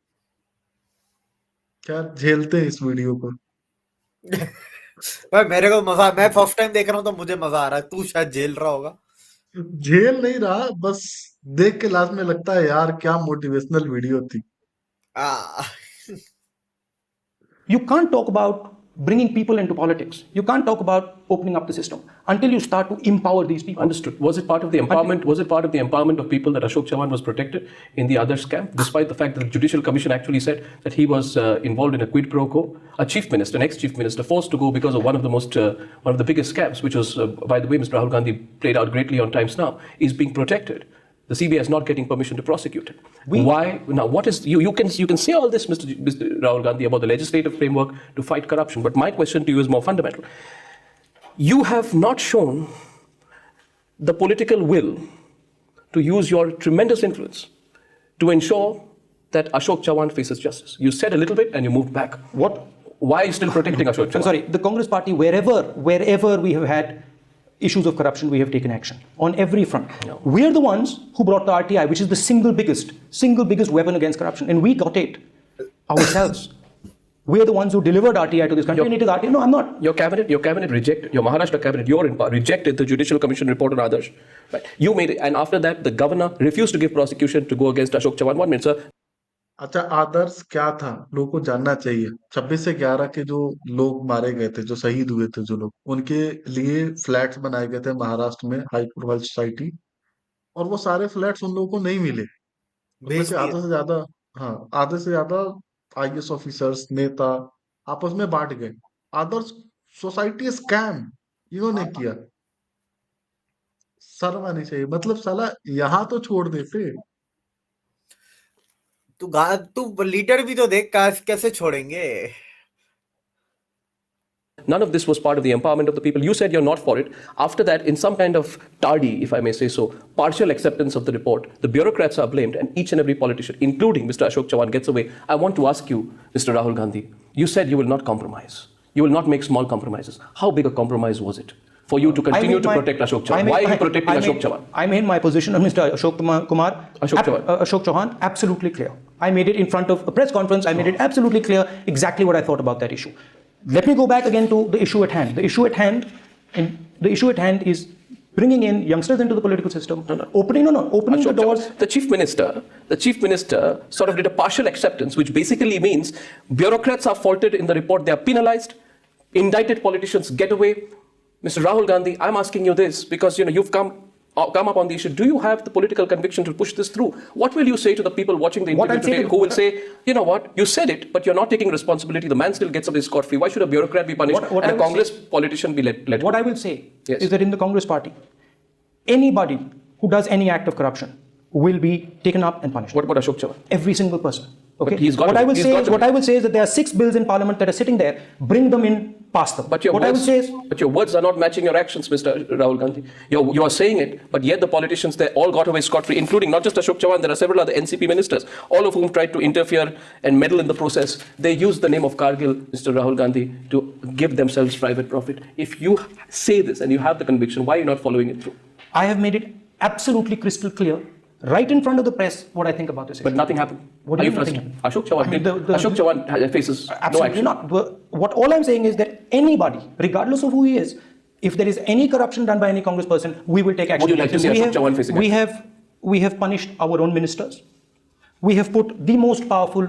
क्या झेलते हैं इस वीडियो को? भाई मेरे को मजा, मैं फर्स्ट टाइम देख रहा हूँ तो मुझे मजा आ रहा है, तू शायद झेल रहा होगा। झेल नहीं रहा, बस देख के लास्ट में लगता है यार क्या मोटिवेशनल वीडियो थी। You can't talk about bringing people into politics. You can't talk about opening up the system until you start to empower these people. Understood. Was it part of the empowerment? Was it part of the empowerment of people that Ashok Chavan was protected in the other scam, despite the fact that the Judicial Commission actually said that he was involved in a quid pro quo? A chief minister, an ex-chief minister, forced to go because of one of the biggest scams, which was, by the way, Mr. Rahul Gandhi played out greatly on Times Now, is being protected. The CBI is not getting permission to prosecute it. Why? Now, what is you can say all this, Mr. Rahul Gandhi, about the legislative framework to fight corruption. But my question to you is more fundamental. You have not shown the political will to use your tremendous influence to ensure that Ashok Chavan faces justice. You said a little bit and you moved back. What? Why are you still protecting Ashok Chavan? I'm sorry. The Congress Party, wherever we have had issues of corruption, we have taken action on every front. No. We are the ones who brought the RTI, which is the single biggest weapon against corruption, and we got it ourselves. We're the ones who delivered RTI to this country, and it is RTI. No, I'm not. Your cabinet rejected, your Maharashtra cabinet, you're in power, rejected the Judicial Commission report on Adarsh. Right? You made it, and after that, the governor refused to give prosecution to go against Ashok Chavan. 1 minute, sir. अच्छा, आदर्श क्या था लोगों को जानना चाहिए। 26/11 के जो लोग मारे गए थे, जो शहीद हुए थे, जो लोग, उनके लिए फ्लैट्स बनाए गए थे महाराष्ट्र में, हाई प्रोफाइल सोसाइटी, और वो सारे फ्लैट्स उन लोगों को नहीं मिले। उनमें भेज से दिए। आधे से ज्यादा, हाँ, आधे से ज्यादा आईएएस ऑफिसर्स, नेता आपस में बांट गए। आदर्श सोसाइटी स्कैम इन्होंने किया। शर्म आनी चाहिए। मतलब साला यहाँ तो छोड़ देते। तू लीडर भी तो देख, कैसे छोड़ेंगे। None of this was part of the empowerment of the people. You said you're not for it. After that, in some kind of tardy, if I may say so, partial acceptance of the report, the bureaucrats are blamed, and each and every politician, including Mr. Ashok Chavan, gets away. I want to ask you, Mr. Rahul Gandhi, you said you will not compromise. You will not make small compromises. How big a compromise was it for you to continue to protect Ashok Chavan? Why are you protecting Ashok Chavan? I made my position on Mr. Ashok Chauhan absolutely clear. I made it in front of a press conference. I made it absolutely clear exactly what I thought about that issue. Let me go back again to the issue at hand. The issue at hand is bringing in youngsters into the political system, opening the doors. The chief minister sort of did a partial acceptance, which basically means bureaucrats are faulted in the report. They are penalized. Indicted politicians get away. Mr. Rahul Gandhi, I'm asking you this because you've come up on the issue. Do you have the political conviction to push this through? What will you say to the people watching the interview today who will say, you know what, you said it, but you're not taking responsibility. The man still gets away scot-free. Why should a bureaucrat be punished and a Congress politician be let go? What I will say is that in the Congress party, anybody who does any act of corruption will be taken up and punished. What about Ashok Chavan? Every single person. Okay. What I will say is that there are 6 bills in Parliament that are sitting there. Bring them in, pass them. But your words are not matching your actions, Mr. Rahul Gandhi. You are saying it, but yet the politicians, they all got away scot-free, including not just Ashok Chavan. There are several other NCP ministers, all of whom tried to interfere and meddle in the process. They used the name of Kargil, Mr. Rahul Gandhi, to give themselves private profit. If you say this and you have the conviction, why are you not following it through? I have made it absolutely crystal clear, right in front of the press, what I think about this issue. But nothing happened. What do you mean nothing happened? Ashok Chavan faces no action. Not. What all I'm saying is that anybody, regardless of who he is, if there is any corruption done by any Congress person, we will take action. Would you like to see Ashok Chavan facing action? We have punished our own ministers. We have put the most powerful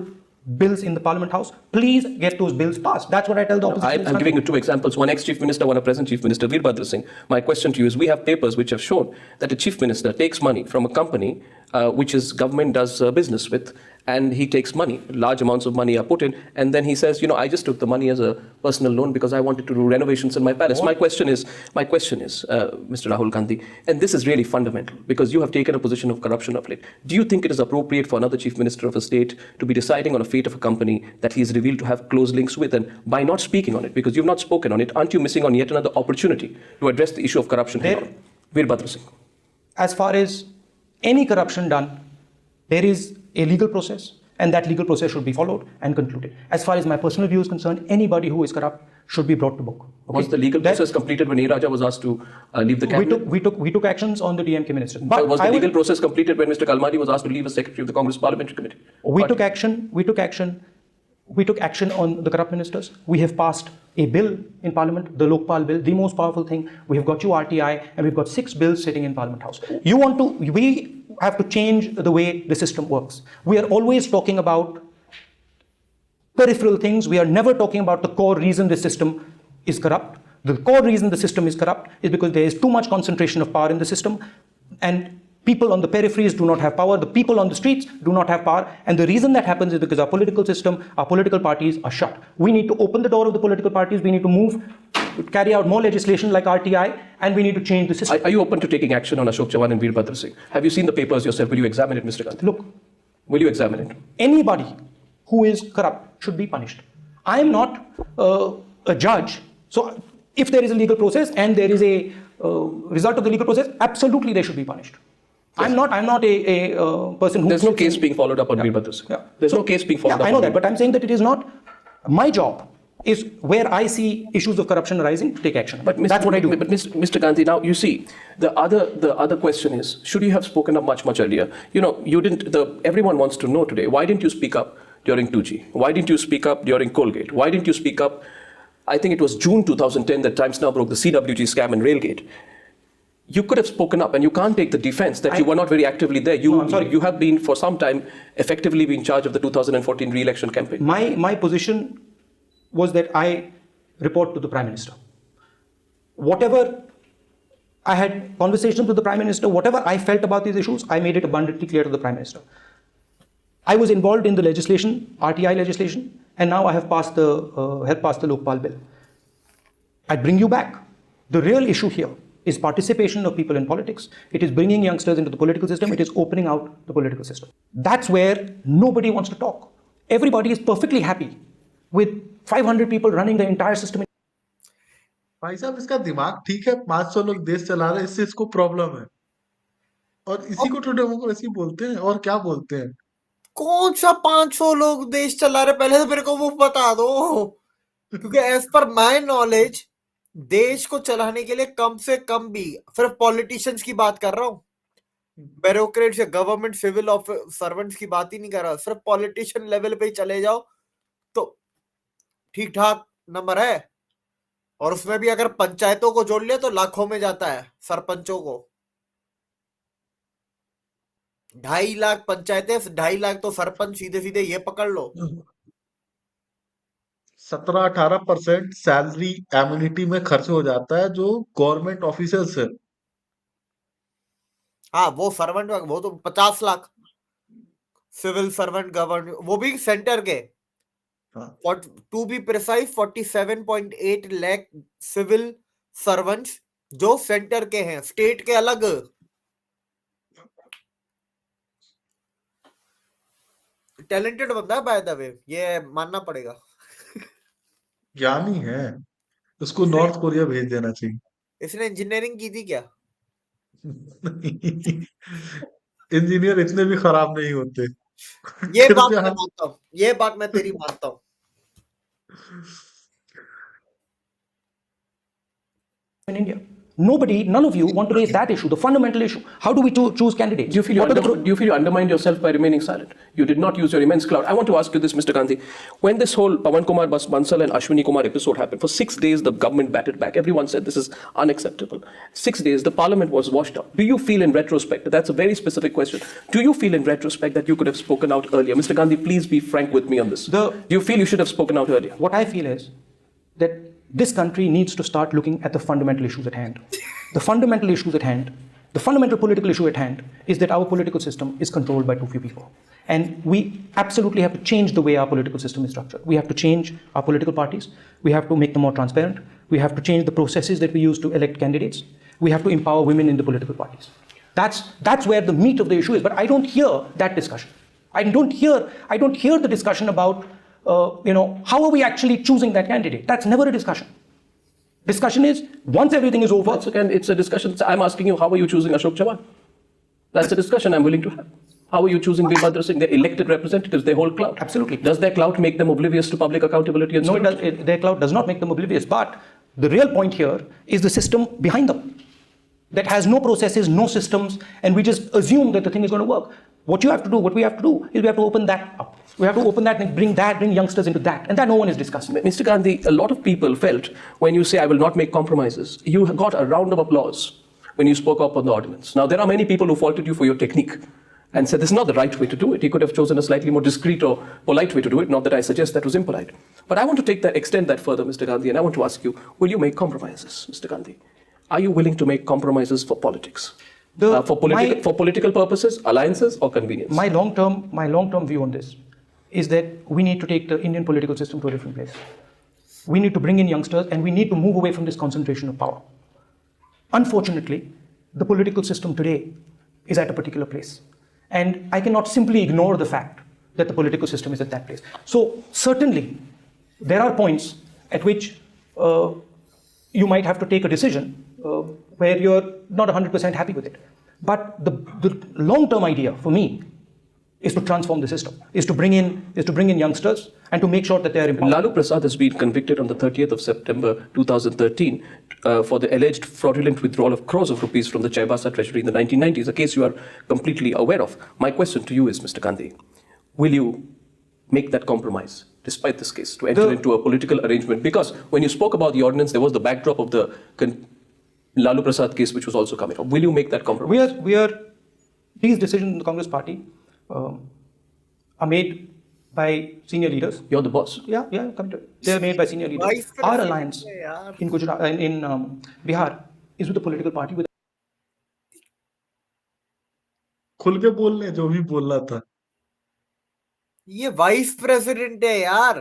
bills in the Parliament House. Please get those bills passed. That's what I tell the opposition. I'm giving you 2 examples. One ex-chief minister, one a present chief minister, Veerbhadra Singh. My question to you is, we have papers which have shown that a chief minister takes money from a company which his government does business with, and he takes money, large amounts of money are put in, and then he says, I just took the money as a personal loan because I wanted to do renovations in my palace. My question is, Mr. Rahul Gandhi, and this is really fundamental because you have taken a position of corruption of late. Do you think it is appropriate for another chief minister of a state to be deciding on a fate of a company that he is revealed to have close links with, and by not speaking on it, because you've not spoken on it, aren't you missing on yet another opportunity to address the issue of corruption? Veerbhadra Singh. As far as any corruption done, there is a legal process, and that legal process should be followed and concluded. As far as my personal view is concerned, anybody who is corrupt should be brought to book. Okay? Was the legal process completed when A. Raja was asked to leave the cabinet? We took actions on the DMK ministers. But was the legal process completed when Mr. Kalmadi was asked to leave as secretary of the Congress Parliamentary Committee? We took action on the corrupt ministers. We have passed a bill in Parliament, the Lokpal bill, the most powerful thing. We have got you RTI, and we've got 6 bills sitting in Parliament House. We have to change the way the system works. We are always talking about peripheral things. We are never talking about the core reason the system is corrupt. The core reason the system is corrupt is because there is too much concentration of power in the system, and people on the peripheries do not have power. The people on the streets do not have power. And the reason that happens is because our political system, our political parties are shut. We need to open the door of the political parties. We need to carry out more legislation like RTI, and we need to change the system. Are you open to taking action on Ashok Chavan and Veerbhadra Singh? Have you seen the papers yourself? Will you examine it, Mr. Gandhi? Look, will you examine it? Anybody who is corrupt should be punished. I am not a judge. So if there is a legal process and there is a result of the legal process, absolutely they should be punished. Yes. I'm not a person who... There's no case being followed up on Veerbhadra Singh. Yeah. There's no case being followed up. I know that, but I'm saying that it is not my job. Is where I see issues of corruption arising, to take action. But that's what I do. But Mr. Gandhi, now you see, the other question is, should you have spoken up much earlier? You didn't. Everyone wants to know today. Why didn't you speak up during 2G? Why didn't you speak up during Colgate? Why didn't you speak up? I think it was June 2010 that Times Now broke the CWG scam and Railgate. You could have spoken up, and you can't take the defense that you were not very actively there. No, I'm sorry. You have been, for some time, effectively been in charge of the 2014 re-election campaign. My position was that I report to the Prime Minister. Whatever I had conversations with the Prime Minister, whatever I felt about these issues, I made it abundantly clear to the Prime Minister. I was involved in the legislation, RTI legislation, and now I have passed helped pass the Lokpal bill. I bring you back. The real issue here is participation of people in politics. It is bringing youngsters into the political system. It is opening out the political system. That's where nobody wants to talk. Everybody is perfectly happy with 500 people running the entire system. भाई साहब इसका दिमाग ठीक है, 500 लोग देश चला रहे हैं, इससे इसको प्रॉब्लम है, और इसी को तो डेमोक्रेसी बोलते हैं, और क्या बोलते हैं? कौन सा 500 लोग देश चला रहे, पहले तो मेरे को वो बता दो, क्योंकि एज पर माय नॉलेज देश को चलाने के लिए कम से कम भी सिर्फ पॉलिटिशियंस की बात कर रहा हूँ, ब्यूरोक्रेट्स या गवर्नमेंट सिविल सर्वेंट्स की बात ही नहीं कर रहा, सिर्फ पॉलिटिशियन लेवल पे ही चले जाओ तो ठीक ठाक नंबर है, और उसमें भी अगर पंचायतों को जोड़ लिया तो लाखों में जाता है, सरपंचों को 2.5 लाख पंचायतें, 2.5 लाख तो सरपंच, सीधे सीधे ये पकड़ लो। 17-18% सैलरी एम्यूनिटी में खर्च हो जाता है जो गवर्नमेंट ऑफिसर्स है। हाँ, वो सर्वेंट, वो तो 50 लाख सिविल सर्वेंट गवर्नमेंट, वो भी सेंटर के। To be precise 47.8 lakh civil servants जो सेंटर के हैं, स्टेट के अलग। टैलेंटेड बंदा है बाय द वे, ये मानना पड़ेगा। ज्ञानी है, उसको नॉर्थ कोरिया भेज देना चाहिए। इसने इंजीनियरिंग की थी क्या? इंजीनियर इतने भी खराब नहीं होते। ये बात कृपया मैं मानता हूँ, ये बात मैं तेरी मानता हूँ। In India, none of you want to raise that issue, the fundamental issue. How do we choose candidates? Do you feel you undermined yourself by remaining silent? You did not use your immense clout. I want to ask you this, Mr. Gandhi. When this whole Pawan Kumar Bansal and Ashwini Kumar episode happened, for 6 days the government batted back. Everyone said this is unacceptable. 6 days, the parliament was washed out. Do you feel in retrospect, that's a very specific question, do you feel in retrospect that you could have spoken out earlier? Mr. Gandhi, please be frank with me on this. Do you feel you should have spoken out earlier? What I feel is that this country needs to start looking at the fundamental issues at hand. The fundamental issues at hand, the fundamental political issue at hand is that our political system is controlled by too few people. And we absolutely have to change the way our political system is structured. We have to change our political parties. We have to make them more transparent. We have to change the processes that we use to elect candidates. We have to empower women in the political parties. That's where the meat of the issue is. But I don't hear that discussion. I don't hear the discussion about how are we actually choosing that candidate? That's never a discussion. Discussion is, once everything is over... It's a discussion. I'm asking you, how are you choosing Ashok Chavan? That's a discussion I'm willing to have. How are you choosing Veerbhadra Singh? They're elected representatives, they hold clout. Absolutely. Does their clout make them oblivious to public accountability and No, their clout does not make them oblivious. But the real point here is the system behind them that has no processes, no systems, and we just assume that the thing is going to work. What we have to do is we have to open that up. We have to open that and bring youngsters into that. And that no one is discussing. Mr. Gandhi, a lot of people felt when you say, I will not make compromises, you got a round of applause when you spoke up on the ordinance. Now, there are many people who faulted you for your technique and said this is not the right way to do it. He could have chosen a slightly more discreet or polite way to do it. Not that I suggest that was impolite. But I want to extend that further, Mr. Gandhi, and I want to ask you, will you make compromises, Mr. Gandhi? Are you willing to make compromises for politics? For political purposes, alliances, or convenience? My long-term view on this is that we need to take the Indian political system to a different place. We need to bring in youngsters and we need to move away from this concentration of power. Unfortunately, the political system today is at a particular place. And I cannot simply ignore the fact that the political system is at that place. So certainly, there are points at which you might have to take a decision where you're not 100% happy with it. But the long-term idea for me is to transform the system, is to bring in youngsters and to make sure that they are empowered. Lalu Prasad has been convicted on the 30th of September 2013 for the alleged fraudulent withdrawal of crores of rupees from the Chaibasa treasury in the 1990s, a case you are completely aware of. My question to you is, Mr. Gandhi, will you make that compromise, despite this case, to enter into a political arrangement? Because when you spoke about the ordinance, there was the backdrop of the Lalu Prasad case, which was also coming up. Will you make that compromise? These decisions in the Congress party are made by senior leaders. You're the boss. Yeah, come to it. They're made by senior leaders. Vice Our President alliance है यार. in Gujarat, in Bihar, is with the political party. खुल के बोल ले जो भी बोलना था. ये वाइस प्रेसिडेंट है यार.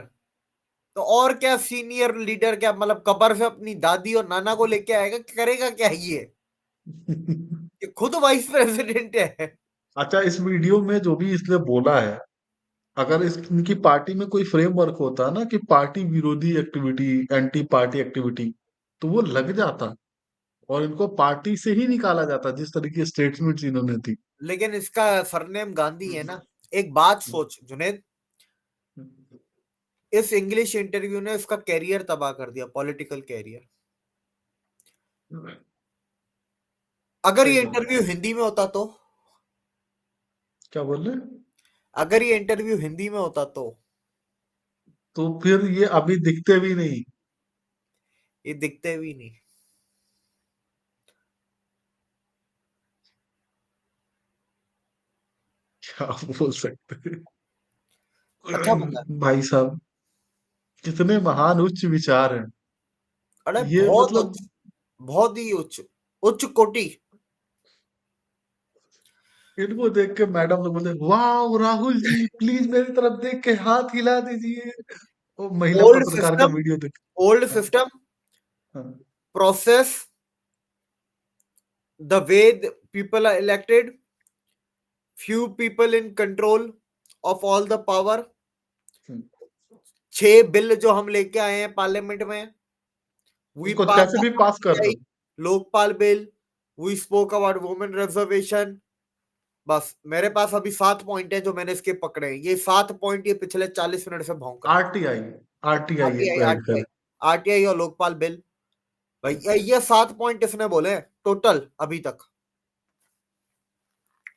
तो और क्या सीनियर लीडर, क्या मतलब कबर से अपनी दादी और नाना को लेके आएगा, करेगा क्या ये खुद वाइस प्रेसिडेंट है. अच्छा, इस वीडियो में जो भी इसने बोला है, अगर इनकी पार्टी में कोई फ्रेमवर्क होता ना कि पार्टी विरोधी एक्टिविटी, एंटी पार्टी एक्टिविटी, तो वो लग जाता और इनको पार्टी से ही निकाला जाता, जिस तरह की स्टेटमेंट्स इन्होंने दी. लेकिन इसका सरनेम गांधी है ना. एक बात सोच जुनेद, इस इंग्लिश इंटरव्यू ने इसका कैरियर तबाह कर दिया, पॉलिटिकल कैरियर. अगर सही ये बात. इंटरव्यू हिंदी में होता तो, क्या बोल रहे? अगर ये इंटरव्यू हिंदी में होता तो फिर ये अभी दिखते भी नहीं. ये दिखते भी नहीं. क्या बोल सकते हैं. अच्छा बता. भाई साहब, कितने महान उच्च विचार हैं. अरे ये बहुत मतलब उच्च, बहुत ही उच्च, उच्च कोटि. इनको देख के मैडम लोग बोलते, वाह राहुल जी प्लीज मेरी तरफ देख के हाथ हिला दीजिए. वो महिला ओल्ड पत्रकार का सिस्टम, वीडियो देख. ओल्ड हाँ, सिस्टम, हाँ. process, the way the people are elected, few people in control of all the power. Hmm. 6 bill जो हम लेके आए हैं पार्लियामेंट में, we उसको passed कैसे the भी पास कर RTI, दो. Lokpal bill, we spoke about women reservation. बस मेरे पास अभी 7 पॉइंट है जो मैंने इसके पकड़े हैं. ये 7 पॉइंट ये पिछले 40 मिनट से भौंक रहा है. आरटीआई, आरटीआई आरटीआई, को ऐड आरटीआई, कर. आरटीआई और लोकपाल बिल. भाई ये 7 पॉइंट इसने बोले हैं टोटल अभी तक,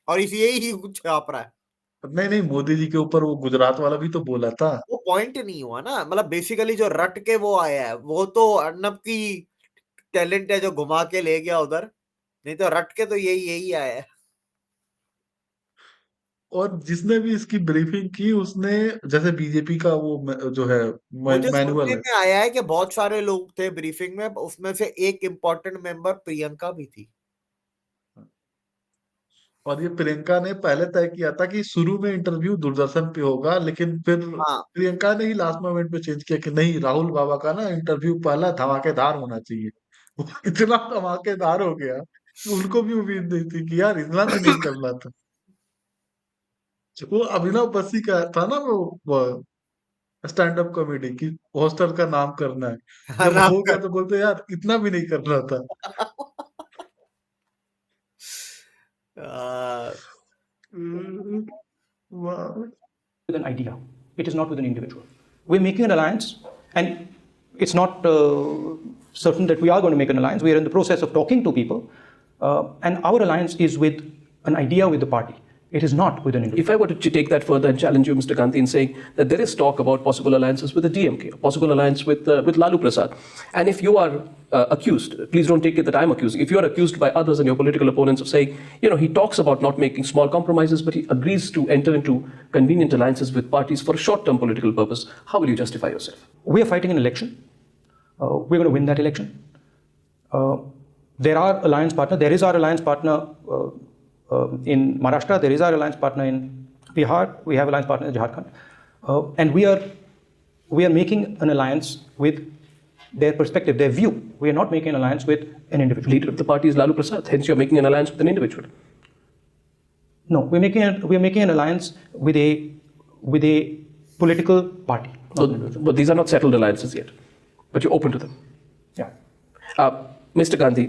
और इस यही कुछ छाप रहा है. नहीं नहीं, मोदी जी के ऊपर वो गुजरात वाला भी तो बोला था. वो पॉइंट नहीं हुआ ना. मतलब बेसिकली जो रट के वो आया है वो तो अर्नब की टैलेंट है जो घुमा के ले गया उधर. नहीं तो रट के तो यही यही आया है. और जिसने भी इसकी ब्रीफिंग की उसने, जैसे बीजेपी का वो जो है मुझे मैनुअल सुनने है. में आया है कि बहुत सारे लोग थे ब्रीफिंग में, उसमें से एक इम्पोर्टेंट मेंबर प्रियंका भी थी. और ये प्रियंका ने पहले तय किया था कि शुरू में इंटरव्यू दूरदर्शन पे होगा, लेकिन फिर हाँ. प्रियंका ने ही लास्ट मोमेंट पे चेंज किया कि नहीं, राहुल बाबा का ना इंटरव्यू पहला धमाकेदार होना चाहिए. वो इतना धमाकेदार हो गया कि उनको भी उम्मीद नहीं थी कि यार इतना भी नहीं करना था. वो अभिनव बस्सी का था ना वो स्टैंड अप कॉमेडी की हॉस्टल का नाम करना है. जब आराम हो गया कर. तो बोलते यार इतना भी नहीं करना था. आ, वाह. With an idea. It is not with an individual. We're making an alliance, and it's not certain that we are going to make an alliance. We are in the process of talking to people, and our alliance is with an idea with the party. It is not with an individual. If I were to take that further and challenge you, Mr. Gandhi, in saying that there is talk about possible alliances with the DMK, a possible alliance with Lalu Prasad, and if you are accused, please don't take it that I'm accusing, if you are accused by others and your political opponents of saying, he talks about not making small compromises, but he agrees to enter into convenient alliances with parties for a short-term political purpose, how will you justify yourself? We are fighting an election. We're going to win that election. There are alliance partners. There is our alliance partner in Maharashtra. There is our alliance partner in Bihar. We have alliance partner in Jharkhand, and we are making an alliance with their perspective, their view. We are not making an alliance with an individual. Leader of the party is Lalu Prasad. Hence, you're making an alliance with an individual. No, we're making an alliance with a political party. So, but these are not settled alliances yet. But you're open to them. Yeah. Mr. Gandhi,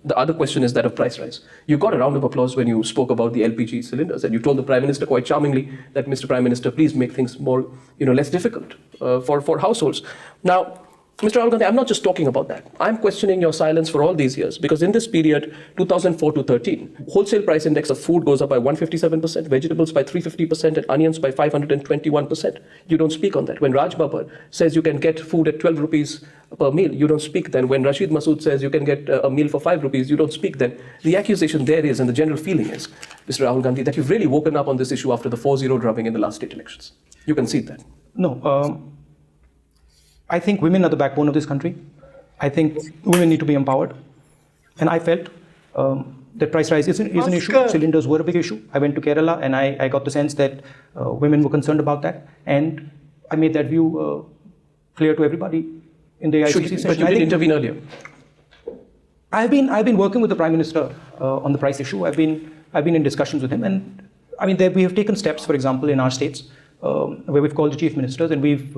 the other question is that of price rise. You got a round of applause when you spoke about the LPG cylinders, and you told the Prime Minister quite charmingly that, Mr. Prime Minister, please make things more, less difficult for households. Now, Mr. Rahul Gandhi, I'm not just talking about that. I'm questioning your silence for all these years because in this period, 2004 to 13, wholesale price index of food goes up by 157%, vegetables by 350%, and onions by 521%. You don't speak on that. When Raj Babbar says you can get food at 12 rupees per meal, you don't speak then. When Rashid Masood says you can get a meal for 5 rupees, you don't speak then. The accusation there is, and the general feeling is, Mr. Rahul Gandhi, that you've really woken up on this issue after the 4-0 drubbing in the last state elections. You concede that. No, I think women are the backbone of this country. I think women need to be empowered. And I felt that price rise is an issue. Cylinders were a big issue. I went to Kerala and I got the sense that women were concerned about that. And I made that view clear to everybody in the ICC session. But you did intervene earlier. I've been working with the Prime Minister on the price issue. I've been in discussions with him. And I mean, we have taken steps, for example, in our states, where we've called the chief ministers and we've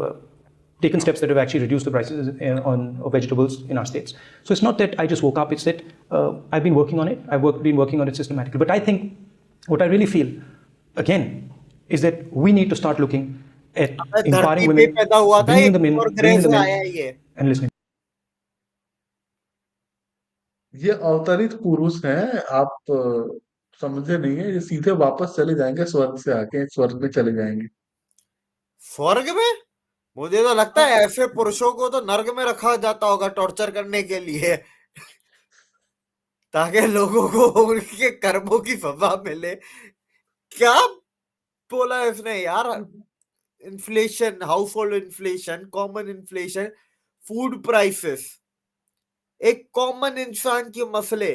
taken steps that have actually reduced the prices of vegetables in our states. So it's not that I just woke up, it's that I've been working on it. Been working on it systematically. But I think what I really feel, again, is that we need to start looking at empowering women, bringing them in, and listening. ये अवतरित पुरुष हैं, आप समझे नहीं है, ये सीधे वापस चले जाएंगे स्वर्ग से आके, स्वर्ग में चले जाएंगे। स्वर्ग में? मुझे तो लगता है ऐसे पुरुषों को तो नर्क में रखा जाता होगा टॉर्चर करने के लिए ताकि लोगों को उनके कर्मों की सजा मिले। क्या बोला इसने यार? Inflation, house hold inflation, common inflation, food prices, एक कॉमन इंसान के मसले,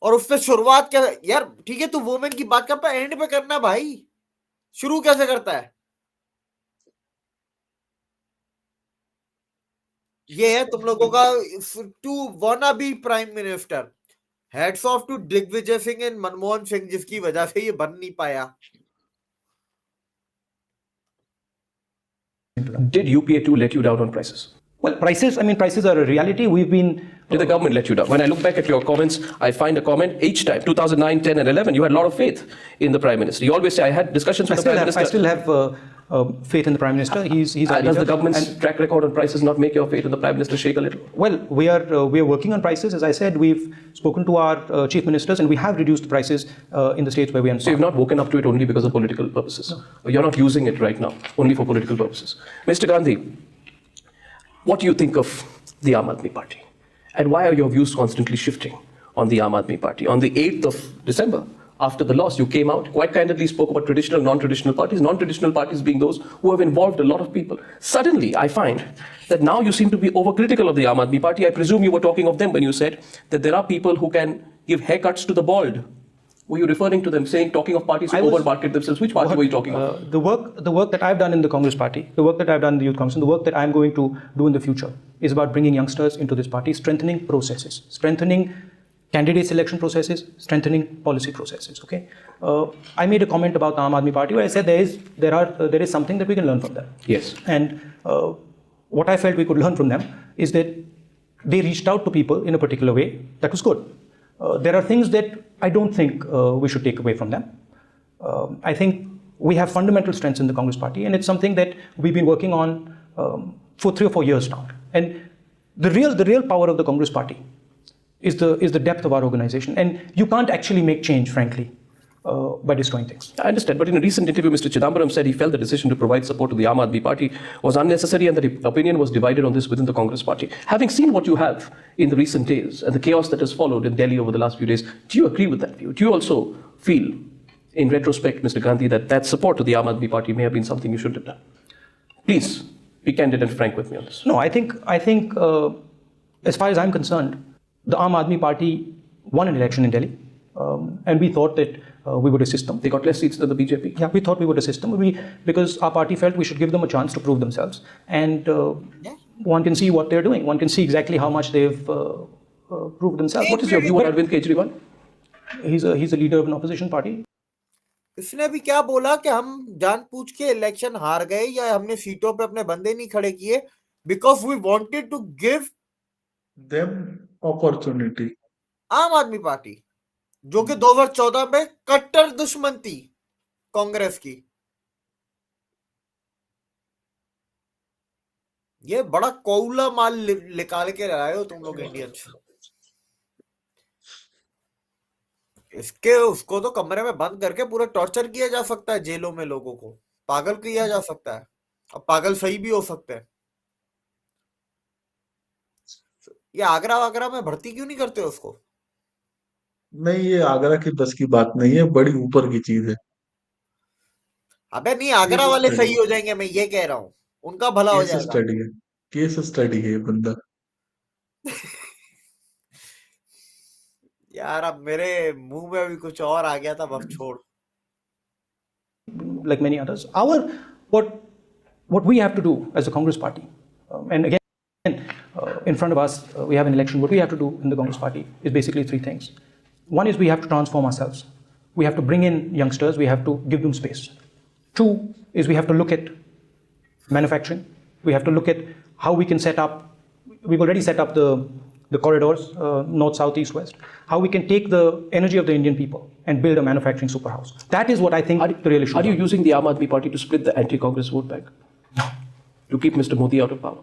और उससे शुरुआत क्या यार? ठीक है, तू वुमेन की बात कर, पर एंड पे करना भाई, शुरू कैसे करता है? ये है तुम लोगों का to wanna be prime minister. Heads of to Digvijaya Singh and Manmohan Singh, जिसकी वजह से ये बन नहीं पाया। Did UPA2 let you down on prices? Well, prices are a reality. We've been... Did the government let you down? When I look back at your comments, I find a comment each time, 2009, 10 and 11, you had a lot of faith in the Prime Minister. You always say, I had discussions with the Prime Minister. I still have faith in the Prime Minister. He's our Does leader. the government's track record on prices not make your faith in the Prime Minister shake a little? Well, we are working on prices. As I said, we've spoken to our chief ministers and we have reduced the prices in the states where we are. So you've not woken up to it only because of political purposes? No. You're not using it right now, only for political purposes. Mr. Gandhi, what do you think of the Aam Aadmi Party? And why are your views constantly shifting on the Aam Aadmi Party? On the 8th of December, after the loss, you came out, quite candidly spoke about traditional, non-traditional parties being those who have involved a lot of people. Suddenly, I find that now you seem to be overcritical of the Aam Aadmi Party. I presume you were talking of them when you said that there are people who can give haircuts to the bald. Were you referring to them, talking of parties who over-market themselves? Which party were you talking of? The work that I've done in the Congress Party, the work that I've done in the Youth Council, the work that I'm going to do in the future is about bringing youngsters into this party, strengthening processes, strengthening candidate selection processes, strengthening policy processes. Okay, I made a comment about the Aam Aadmi Party where I said there is something that we can learn from them. Yes. And what I felt we could learn from them is that they reached out to people in a particular way that was good. There are things that I don't think we should take away from them. I think we have fundamental strengths in the Congress Party, and it's something that we've been working on for 3 or 4 years now. And the real power of the Congress Party is the depth of our organization, and you can't actually make change, frankly, by destroying things. I understand, but in a recent interview, Mr. Chidambaram said he felt the decision to provide support to the Aam Aadmi Party was unnecessary and that the opinion was divided on this within the Congress Party. Having seen what you have in the recent days and the chaos that has followed in Delhi over the last few days, do you agree with that view? Do you also feel, in retrospect, Mr. Gandhi, that support to the Aam Aadmi Party may have been something you shouldn't have done? Please, be candid and frank with me on this. No, I think as far as I'm concerned, the Aam Aadmi Party won an election in Delhi, and we thought that we would assist them. They got less seats than the BJP? Yeah, we thought we would assist them because our party felt we should give them a chance to prove themselves. And one can see what they're doing. One can see exactly how much they've proved themselves. What is your view on Arvind Kejriwal? He's a leader of an opposition party. इसने भी क्या बोला कि हम जानबूझ के election हार गए या हमने सीटों पे अपने बंदे नहीं खड़े किए because we wanted to give them opportunity. आम आदमी पार्टी जो कि 2014 में कट्टर दुश्मन थी कांग्रेस की, ये बड़ा कौला माल निकाल के लाए हो तुम लोग इंडियंस। इसके उसको तो कमरे में बंद करके पूरा टॉर्चर किया जा सकता है, जेलों में लोगों को पागल किया जा सकता है। अब पागल सही भी हो सकते हैं। ये आगरा वागरा में भर्ती क्यों नहीं करते उसको? नहीं, ये आगरा की बस की बात नहीं है, बड़ी ऊपर की चीज है। अबे नहीं, केस आगरा वाले स्टडी, सही हो जाएंगे, मैं ये कह रहा हूँ, उनका भला हो केस जाएगा। स्टडी है, केस स्टडी है ये बंदा। यार अब मेरे मुंह में भी कुछ और आ गया था, बस छोड़। like many others. What we have to do as a Congress party, and again, in front of us, we have an election. What we have to do in the Congress party is basically three things. One is we have to transform ourselves. We have to bring in youngsters. We have to give them space. Two is we have to look at manufacturing. We have to look at how we can set up. We've already set up the corridors, north, south, east, west. How we can take the energy of the Indian people and build a manufacturing superhouse. That is what I think the real issue. Are you using the Aam Aadmi Party to split the anti-Congress vote bank? To keep Mr. Modi out of power?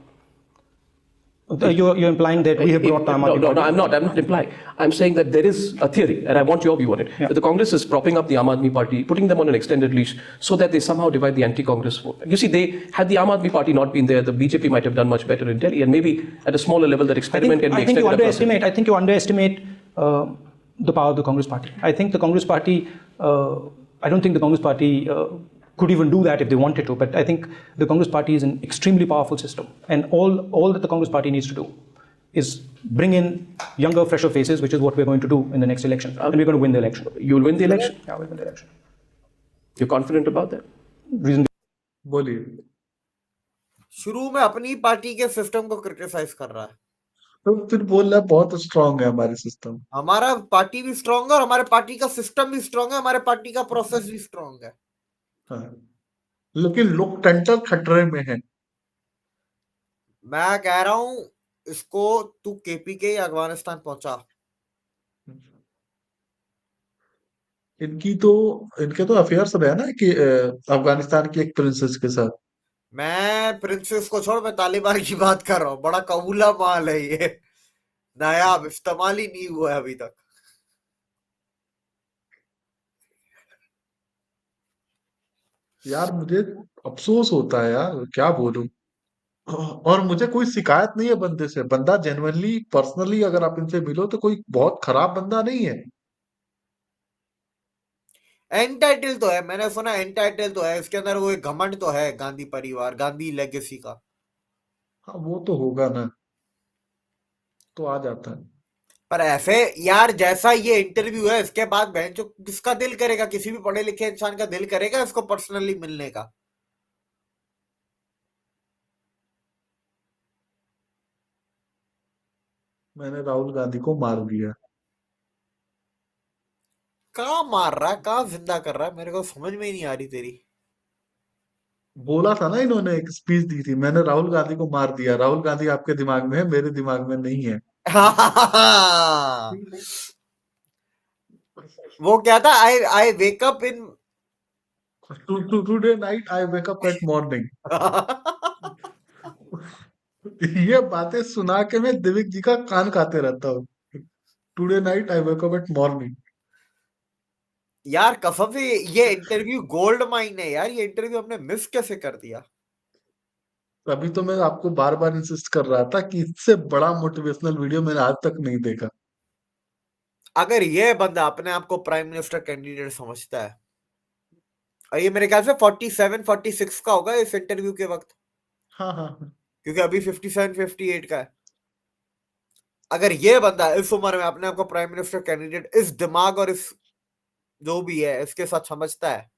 You're implying that we have brought the Aam Aadmi No, Party. I'm not implying. I'm saying that there is a theory, and I want your view on it, that the Congress is propping up the Aam Aadmi Party, putting them on an extended leash, so that they somehow divide the anti-Congress vote. You see, had the Aam Aadmi Party not been there, the BJP might have done much better in Delhi, and maybe at a smaller level that experiment can be I think extended. I think you underestimate the power of the Congress Party. I think the Congress Party, I don't think the Congress Party could even do that if they wanted to, but I think the Congress Party is an extremely powerful system, and all that the Congress Party needs to do is bring in younger, fresher faces, which is what we're going to do in the next election, and we're going to win the election. You'll win the election? Yeah, we'll win the election. You're confident about that? Reason बोलिए। शुरू में अपनी party के system को criticise कर रहा है। तो फिर बोल रहा है बहुत स्ट्रांग है हमारी सिस्टम। हमारा पार्टी भी स्ट्रांग है और हमारे पार्टी का सिस्टम भी स्ट्रांग है, हमारे पार्टी का प्रोसेस भी स्ट्रांग है। हाँ, लेकिन लोकतंत्र खतरे में है। मैं कह रहा हूं इसको तू केपी के अफगानिस्तान पहुंचा। इनके तो अफेयर्स रहे ना कि अफगानिस्तान की एक प्रिंसेस के साथ। मैं प्रिंसेस को छोड़, मैं तालिबान की बात कर रहा हूँ। बड़ा कबूला माल है ये, नायाब, इस्तेमाल ही नहीं हुआ है अभी तक। यार मुझे अफसोस होता है यार, क्या बोलूं। और मुझे कोई शिकायत नहीं है बंदे से, बंदा जेन्युइनली पर्सनली अगर आप इनसे मिलो तो कोई बहुत खराब बंदा नहीं है। एंटाइटल तो है, मैंने सुना एंटाइटल तो है, इसके अंदर वो एक घमंड तो है, गांधी परिवार, गांधी लेगेसी का। हाँ वो तो होगा ना, तो आ जाता है। पर ऐसे यार, जैसा ये इंटरव्यू है, इसके बाद बहन जो किसका दिल करेगा, किसी भी पढ़े लिखे इंसान का दिल करेगा इसको पर्सनली मिलने का? मैंने राहुल गांधी को मार दिया। कहाँ मार रहा है, कहाँ जिंदा कर रहा है, मेरे को समझ में ही नहीं आ रही तेरी। बोला था ना, इन्होंने एक स्पीच दी थी, मैंने राहुल गांधी को मार दिया। राहुल गांधी आपके दिमाग में है, मेरे दिमाग में नहीं है। वो क्या था, I I wake up in today night I wake up at morning. ये बातें सुना के मैं दिव्य जी का कान खाते रहता हूँ। Today night I wake up at morning. यार कसम से ये इंटरव्यू गोल्ड माइन है यार, ये इंटरव्यू हमने मिस कैसे कर दिया? अभी तो मैं आपको बार बार इंसिस्ट कर रहा था कि इससे बड़ा मोटिवेशनल वीडियो मैंने आज तक नहीं देखा। अगर ये बंदा अपने आप को प्राइम मिनिस्टर कैंडिडेट समझता है, और ये मेरे ख्याल से 47 46 का होगा इस इंटरव्यू के वक्त, हाँ हाँ हाँ। क्योंकि अभी 57 58 का है। अगर ये बंदा इस उम्र में अपने आप को प्राइम मिनिस्टर कैंडिडेट इस दिमाग और इस जो भी है इसके साथ समझता है,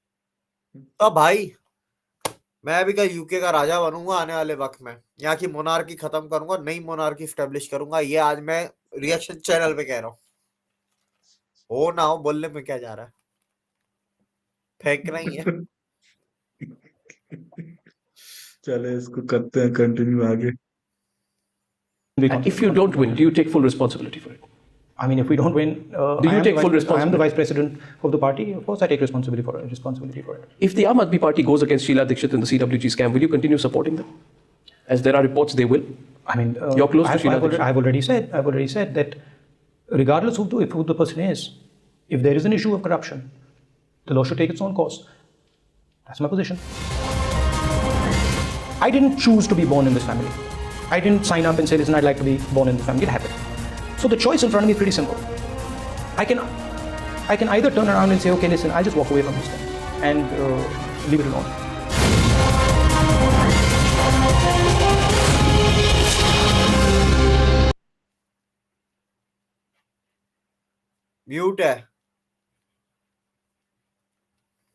तो भाई मैं भी कल यूके का राजा बनूंगा आने वाले वक्त में। यहाँ की मोनार्की खत्म करूंगा, नई मोनार्की स्टेब्लिश करूंगा। ये आज मैं रिएक्शन चैनल पे कह रहा हूँ, हो ना हो बोलने में क्या जा रहा है, फेंकना ही है। चले इसको करते हैं कंटिन्यू आगे। And if you don't win, do you take full responsibility for it? I mean, if we don't win, Do you take full I am the responsibility? vice president of the party. Of course, I take responsibility for it. If the Aam Aadmi Party goes against Sheila Dikshit in the CWG scam, will you continue supporting them? As there are reports they will. I mean, You're close to Sheila Dikshit. I've already said that regardless of who the person is, if there is an issue of corruption, the law should take its own course. That's my position. I didn't choose to be born in this family. I didn't sign up and say, listen, I'd like to be born in this family. It happened. So the choice in front of me is pretty simple. I can either turn around and say, okay, listen, I'll just walk away from this thing and leave it alone. Mute है।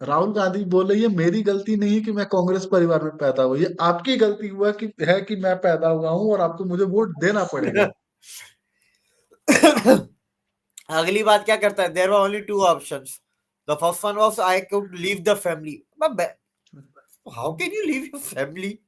राहुल गांधी बोले ये मेरी गलती नहीं है कि मैं कांग्रेस परिवार में पैदा हुआ, ये आपकी गलती हुआ कि है कि मैं पैदा हुआ हूं और आपको मुझे वोट देना पड़ेगा। अगली बात क्या करता है, there were only two options, the first one was I could leave the family. How can you leave your family?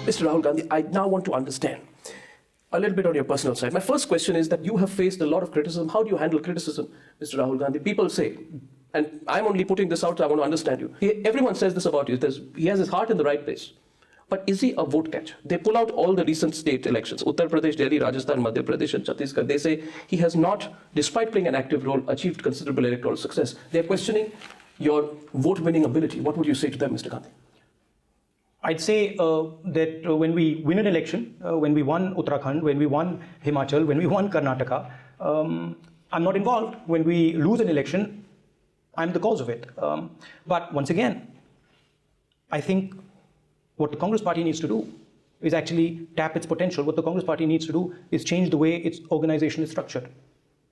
Mr. Rahul Gandhi, I now want to understand a little bit on your personal side. My first question is that you have faced a lot of criticism. How do you handle criticism, Mr. Rahul Gandhi? People say, and I'm only putting this out, so I want to understand you. Everyone says this about you. He has his heart in the right place. But is he a vote catch? They pull out all the recent state elections, Uttar Pradesh, Delhi, Rajasthan, Madhya Pradesh, and Chhattisgarh. They say he has not, despite playing an active role, achieved considerable electoral success. They're questioning your vote-winning ability. What would you say to them, Mr. Gandhi? I'd say that when we win an election, when we won Uttarakhand, when we won Himachal, when we won Karnataka, I'm not involved. When we lose an election, I'm the cause of it. But once again, I think what the Congress Party needs to do is actually tap its potential. What the Congress Party needs to do is change the way its organization is structured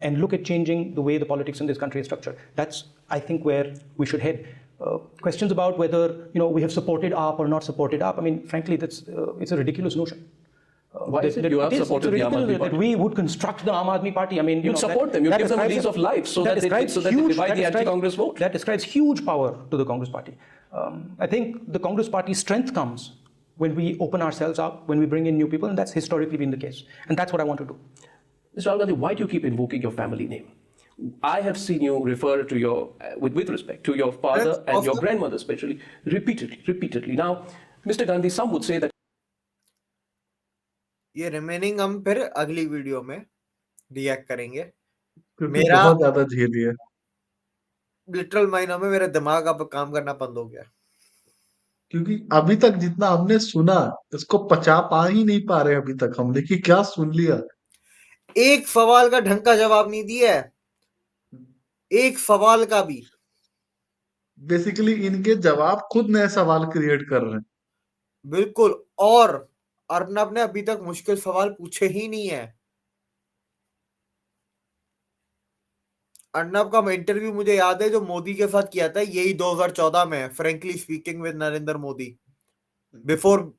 and look at changing the way the politics in this country is structured. That's, I think, where we should head. Questions about whether we have supported AAP or not supported AAP. I mean, frankly, that's it's a ridiculous notion. Why is it you have supported the Aam Aadmi Party? That we would construct the Aam Aadmi Party. I mean, you support them. You give them a lease of life so that they divide the anti-Congress vote. That describes huge power to the Congress Party. I think the Congress Party's strength comes when we open ourselves up, when we bring in new people, and that's historically been the case. And that's what I want to do. Mr. Rahul Gandhi, why do you keep invoking your family name? I have seen you refer to your, with respect, to your father and your grandmother especially, repeatedly. Now, Mr. Gandhi, some would say that ये remaining हम फिर अगली video में react करेंगे। क्योंकि बहुत ज्यादा झेली है। लिटरल महीनों में मेरा दिमाग अब काम करना बंद हो गया, क्योंकि अभी तक जितना हमने सुना इसको पा ही नहीं पा रहे अभी तक हमने कि क्या सुन लिया। एक सवाल का ढंग का जवाब नहीं दिया है, एक सवाल का भी। बेसिकली इनके जवाब खुद नए सवाल क्रिएट कर रहे हैं। बिल्कुल, और अर्नब ने अभी तक मुश्किल सवाल पूछे ही नहीं है। अर्नब का इंटरव्यू मुझे याद है जो मोदी के साथ किया था, यही 2014 में, frankly speaking with Narendra Modi, before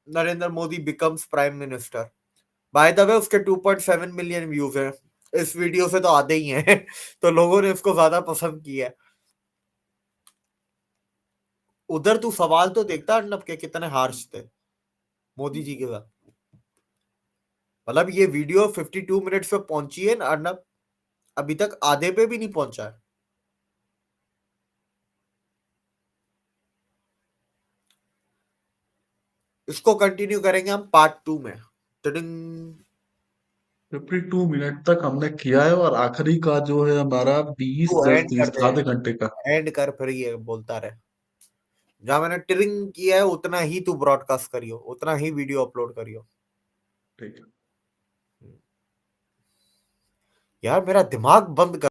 Narendra Modi becomes prime minister. By the way उसके 2.7 मिलियन व्यूज हैं, इस वीडियो से तो आधे ही हैं तो लोगों ने इसको ज्यादा पसंद किया है। उधर तू सवाल तो देखता अर्नब के कितने हार्श थे मोदी जी के साथ। मतलब ये वीडियो 52 मिनट्स पे पहुंची है, अर्नब अभी तक आधे पे भी नहीं पहुंचा है। इसको कंटिन्यू करेंगे हम पार्ट 2 में। 52 मिनट तक हमने किया है और आखिरी का जो है हमारा 20 30 आधे घंटे का एंड कर, फिर ये बोलता रहे। जहां मैंने ट्रिंग किया है उतना ही तू ब्रॉडकास्ट करियो, उतना ही वीडियो अपलोड करियो। ठीक है यार मेरा दिमाग बंद कर